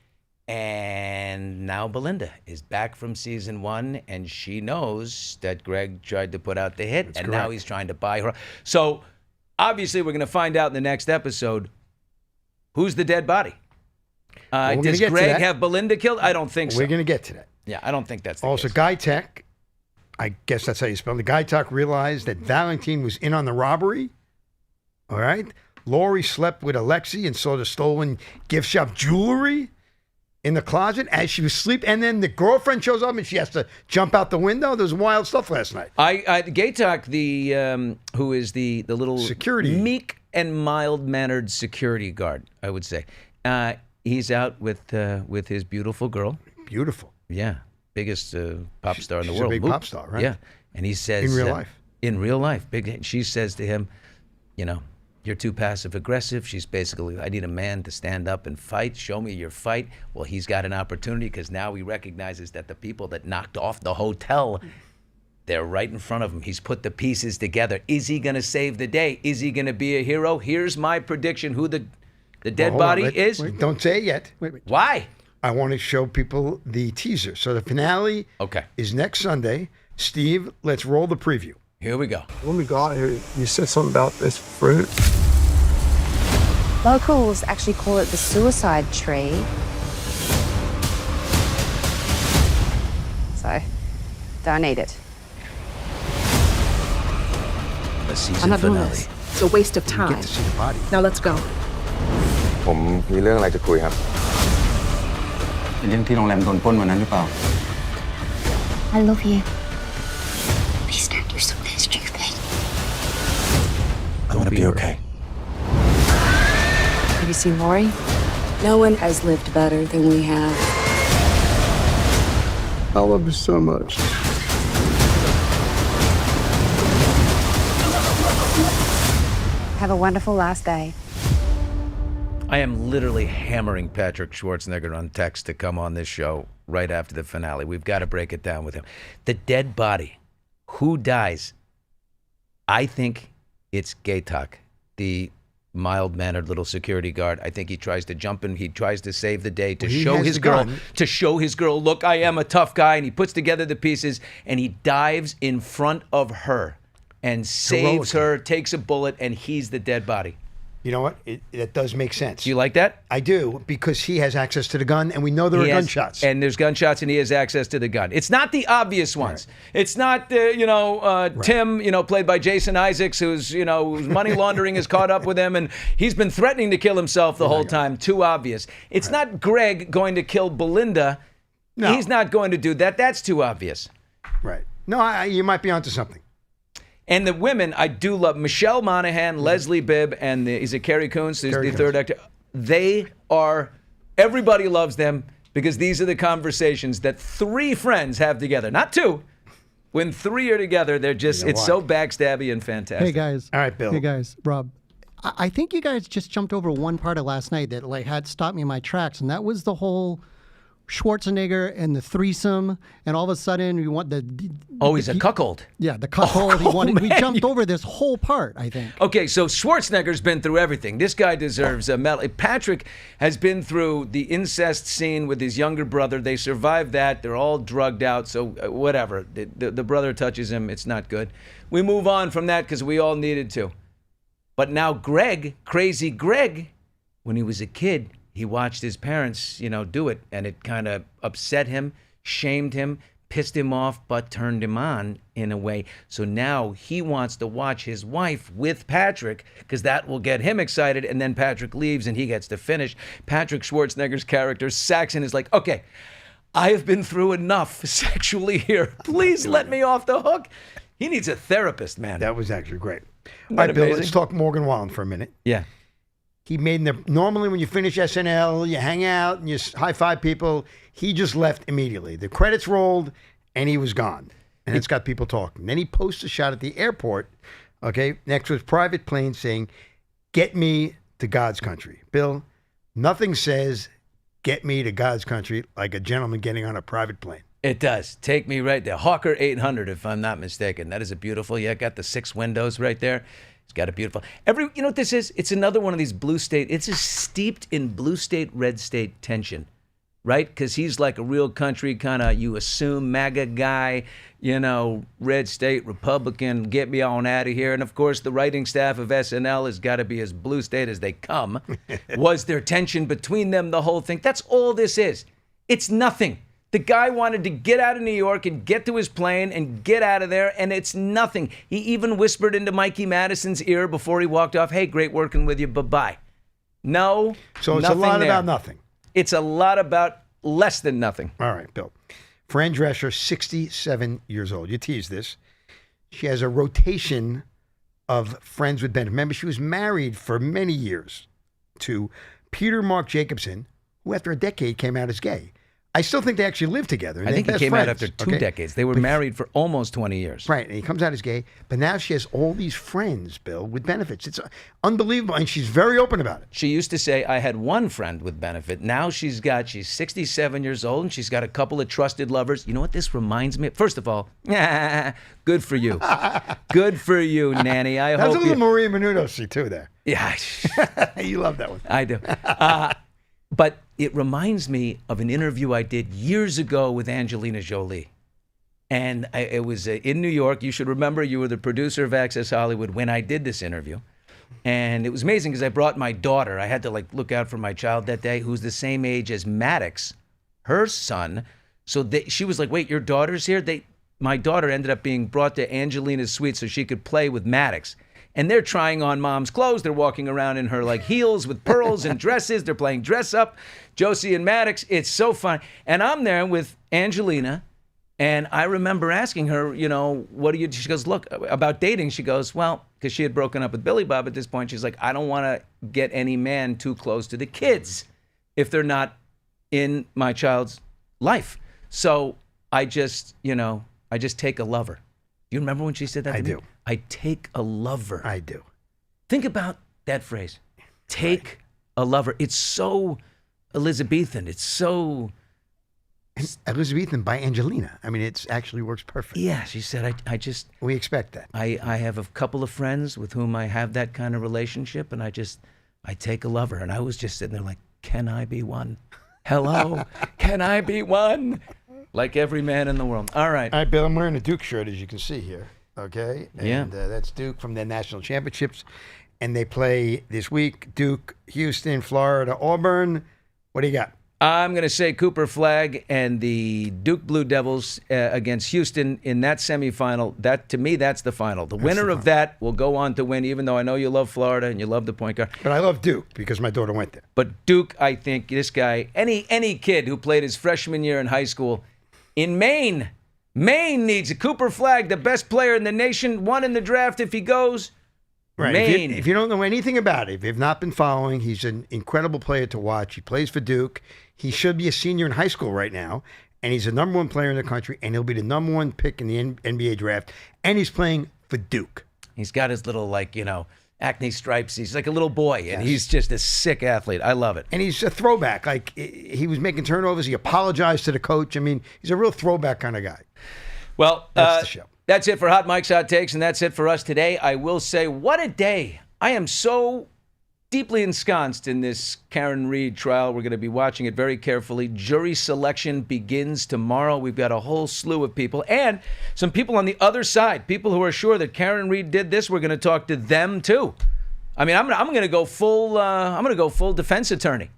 Speaker 1: and now Belinda is back from season 1, and she knows that Greg tried to put out the hit,
Speaker 9: That's
Speaker 1: and
Speaker 9: correct.
Speaker 1: now he's trying to buy her. So obviously we're going to find out in the next episode who's the dead body.
Speaker 9: We're gonna
Speaker 1: Does
Speaker 9: get to
Speaker 1: Greg
Speaker 9: that.
Speaker 1: have Belinda killed? I don't think so.
Speaker 9: We're going to get to that.
Speaker 1: Yeah, I don't think that's the
Speaker 9: Also,
Speaker 1: case.
Speaker 9: Guy Tech, I guess that's how you spell it. Guy Tech realized that Valentine was in on the robbery. All right. Lori slept with Alexi and saw the stolen gift shop jewelry in the closet as she was asleep. And then the girlfriend shows up and she has to jump out the window. There's wild stuff last night.
Speaker 1: Gaytok, who is the little
Speaker 9: Security.
Speaker 1: meek and mild-mannered security guard, I would say. He's out with his beautiful girl.
Speaker 9: Beautiful.
Speaker 1: Yeah, biggest pop star in the
Speaker 9: She's
Speaker 1: world.
Speaker 9: a big pop star, right?
Speaker 1: Yeah, and he says
Speaker 9: In real life.
Speaker 1: In real life, big. She says to him, you're too passive aggressive. She's basically, I need a man to stand up and fight. Show me your fight. Well, he's got an opportunity because now he recognizes that the people that knocked off the hotel, they're right in front of him. He's put the pieces together. Is he going to save the day? Is he going to be a hero? Here's my prediction: who the dead
Speaker 9: Hold on,
Speaker 1: body
Speaker 9: wait,
Speaker 1: is.
Speaker 9: wait, don't say it yet.
Speaker 1: Why?
Speaker 9: I want to show people the teaser. So the finale is next Sunday. Steve, let's roll the preview.
Speaker 1: Here we go.
Speaker 10: When we got here, you said something about this fruit.
Speaker 11: Locals actually call it the suicide tree. So, don't eat it.
Speaker 1: The season
Speaker 12: I'm not doing
Speaker 1: finale.
Speaker 12: this. It's a waste of
Speaker 9: You
Speaker 12: time.
Speaker 9: get to see the body.
Speaker 12: Now let's go.
Speaker 10: ผมมีเรื่องอะไรจะคุยครับ
Speaker 13: เป็นเรื่องที่โรงแรมโดนปล้นวันนั้นหรือเปล่า
Speaker 11: I love you. Please don't do something stupid.
Speaker 13: I want to be okay.
Speaker 11: Have you seen Lori? No one has lived better than we have.
Speaker 10: I love you so much.
Speaker 11: Have a wonderful last day.
Speaker 1: I am literally hammering Patrick Schwarzenegger on text to come on this show right after the finale. We've got to break it down with him. The dead body. Who dies? I think it's Gaytok, the mild-mannered little security guard. I think he tries to jump in. He tries to save the day to show his girl. To show his girl, look, I am a tough guy. And he puts together the pieces and he dives in front of her and saves her, takes a bullet, and he's the dead body.
Speaker 9: You know what? That does make sense.
Speaker 1: Do you like that?
Speaker 9: I do, because he has access to the gun, and we know there are gunshots.
Speaker 1: And there's gunshots, and he has access to the gun. It's not the obvious ones. Right. It's not, Tim, played by Jason Isaacs, whose money laundering has caught up with him, and he's been threatening to kill himself the whole time. Too obvious. It's not Greg going to kill Belinda. No. He's not going to do that. That's too obvious.
Speaker 9: Right. No, you might be onto something.
Speaker 1: And the women, I do love Michelle Monaghan, Leslie Bibb, and is it Carrie Coons, who's the third actor? They are, everybody loves them because these are the conversations that three friends have together. Not two. When three are together, they're just, it's so backstabby and fantastic.
Speaker 4: Hey, guys.
Speaker 9: All right, Bill.
Speaker 4: Hey, guys. Rob. I think you guys just jumped over one part of last night that had stopped me in my tracks, and that was the whole Schwarzenegger and the threesome, and all of a sudden we want
Speaker 1: he's a cuckold.
Speaker 4: Yeah, the cuckold. We jumped over this whole part, I think.
Speaker 1: Okay, so Schwarzenegger's been through everything. This guy deserves a medal. Patrick has been through the incest scene with his younger brother. They survived that. They're all drugged out, so whatever. The brother touches him. It's not good. We move on from that because we all needed to. But now Greg, crazy Greg, when he was a kid, he watched his parents, do it, and it kind of upset him, shamed him, pissed him off, but turned him on in a way. So now he wants to watch his wife with Patrick because that will get him excited, and then Patrick leaves and he gets to finish. Patrick Schwarzenegger's character, Saxon, is like, okay, I have been through enough sexually here. Please let me off the hook. He needs a therapist, man.
Speaker 9: That was actually great. All right, Bill, let's talk Morgan Wallen for a minute.
Speaker 1: Yeah.
Speaker 9: He normally when you finish SNL, you hang out and you high-five people. He just left immediately. The credits rolled and he was gone. And it's got people talking. Then he posts a shot at the airport, next to his private plane saying, "Get me to God's country." Bill, nothing says get me to God's country like a gentleman getting on a private plane.
Speaker 1: It does. Take me right there. Hawker 800, if I'm not mistaken. That is a beautiful, got the 6 windows right there. It's got a beautiful, you know what this is? It's another one of these blue state, it's just steeped in blue state, red state tension. right? Because he's like a real country kind of, you assume, MAGA guy, red state Republican, get me on out of here. And of course, the writing staff of SNL has got to be as blue state as they come. Was there tension between them, the whole thing? That's all this is. It's nothing. The guy wanted to get out of New York and get to his plane and get out of there, and it's nothing. He even whispered into Mikey Madison's ear before he walked off, hey, great working with you, bye-bye. No,
Speaker 9: so it's a lot about nothing.
Speaker 1: It's a lot about less than nothing.
Speaker 9: All right, Bill. Fran Drescher, 67 years old. You teased this. She has a rotation of friends with benefits. Remember, she was married for many years to Peter Mark Jacobson, who after a decade came out as gay. I still think they actually lived together.
Speaker 1: I think he came out after 2 decades. They were married for almost 20 years.
Speaker 9: Right, and he comes out as gay. But now she has all these friends, Bill, with benefits. It's unbelievable, and she's very open about it.
Speaker 1: She used to say, I had one friend with benefit. Now she's 67 years old, and she's got a couple of trusted lovers. You know what this reminds me of? First of all, good for you. Good for you, Nanny.
Speaker 9: That was a little Maria Menounos too there.
Speaker 1: Yeah.
Speaker 9: You love that one.
Speaker 1: I do. But it reminds me of an interview I did years ago with Angelina Jolie. And it was in New York. You should remember you were the producer of Access Hollywood when I did this interview. And it was amazing because I brought my daughter. I had to look out for my child that day, who's the same age as Maddox, her son. So she was like, wait, your daughter's here? My daughter ended up being brought to Angelina's suite so she could play with Maddox. And they're trying on mom's clothes. They're walking around in her heels with pearls and dresses. They're playing dress up. Josie and Maddox. It's so fun. And I'm there with Angelina. And I remember asking her, what do you, she goes, look, about dating. She goes, well, because she had broken up with Billy Bob at this point. She's like, I don't want to get any man too close to the kids if they're not in my child's life. So I just take a lover. Do you remember when she said that to me?
Speaker 9: I do.
Speaker 1: I take a lover.
Speaker 9: I do.
Speaker 1: Think about that phrase. Take a lover. It's so Elizabethan. It's so...
Speaker 9: Elizabethan by Angelina. I mean, it actually works perfect.
Speaker 1: Yeah, she said, I just...
Speaker 9: We expect that.
Speaker 1: I have a couple of friends with whom I have that kind of relationship, and I take a lover. And I was just sitting there like, can I be one? Hello? Can I be one? Like every man in the world. All right.
Speaker 9: All right, Bill, I'm wearing a Duke shirt, as you can see here. Okay?
Speaker 1: And
Speaker 9: that's Duke from their national championships. And they play this week, Duke, Houston, Florida, Auburn. What do you got?
Speaker 1: I'm going to say Cooper Flagg and the Duke Blue Devils against Houston in that semifinal. That, to me, that's the final. The winner of that will go on to win, even though I know you love Florida and you love the point guard.
Speaker 9: But I love Duke because my daughter went there.
Speaker 1: But Duke, I think this guy, any kid who played his freshman year in high school in Maine needs a Cooper Flagg, the best player in the nation, won in the draft if he goes.
Speaker 9: Right.
Speaker 1: Maine.
Speaker 9: If you don't know anything about it, if you've not been following, he's an incredible player to watch. He plays for Duke. He should be a senior in high school right now, and he's the number one player in the country, and he'll be the number one pick in the NBA draft, and he's playing for Duke.
Speaker 1: He's got his little, acne stripes. He's like a little boy, and he's just a sick athlete. I love it.
Speaker 9: And he's a throwback. He was making turnovers. He apologized to the coach. I mean, he's a real throwback kind of guy.
Speaker 1: Well,
Speaker 9: that's the show.
Speaker 1: That's it for Hot Mike's Hot Takes, and that's it for us today. I will say, what a day. I am so deeply ensconced in this Karen Reed trial. We're going to be watching it very carefully. Jury selection begins tomorrow. We've got a whole slew of people and some people on the other side, people who are sure that Karen Reed did this. We're going to talk to them too. I mean, I'm going to go full. I'm going to go full defense attorney.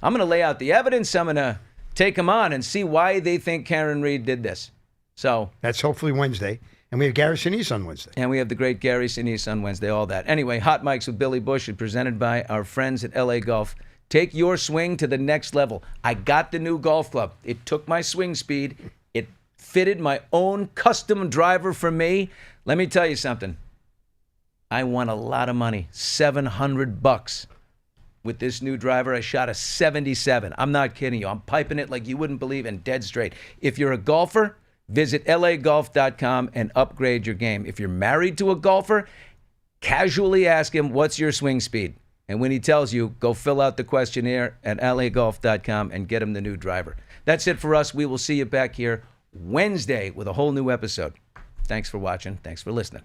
Speaker 1: I'm going to lay out the evidence. I'm going to take them on and see why they think Karen Reed did this. So
Speaker 9: that's hopefully Wednesday. And we have Gary Sinise on Wednesday.
Speaker 1: And we have the great Gary Sinise on Wednesday, all that. Anyway, Hot Mics with Billy Bush is presented by our friends at LA Golf. Take your swing to the next level. I got the new golf club. It took my swing speed. It fitted my own custom driver for me. Let me tell you something. I won a lot of money, $700 with this new driver. I shot a 77. I'm not kidding you. I'm piping it like you wouldn't believe and dead straight. If you're a golfer, visit lagolf.com and upgrade your game. If you're married to a golfer, casually ask him, what's your swing speed? And when he tells you, go fill out the questionnaire at lagolf.com and get him the new driver. That's it for us. We will see you back here Wednesday with a whole new episode. Thanks for watching. Thanks for listening.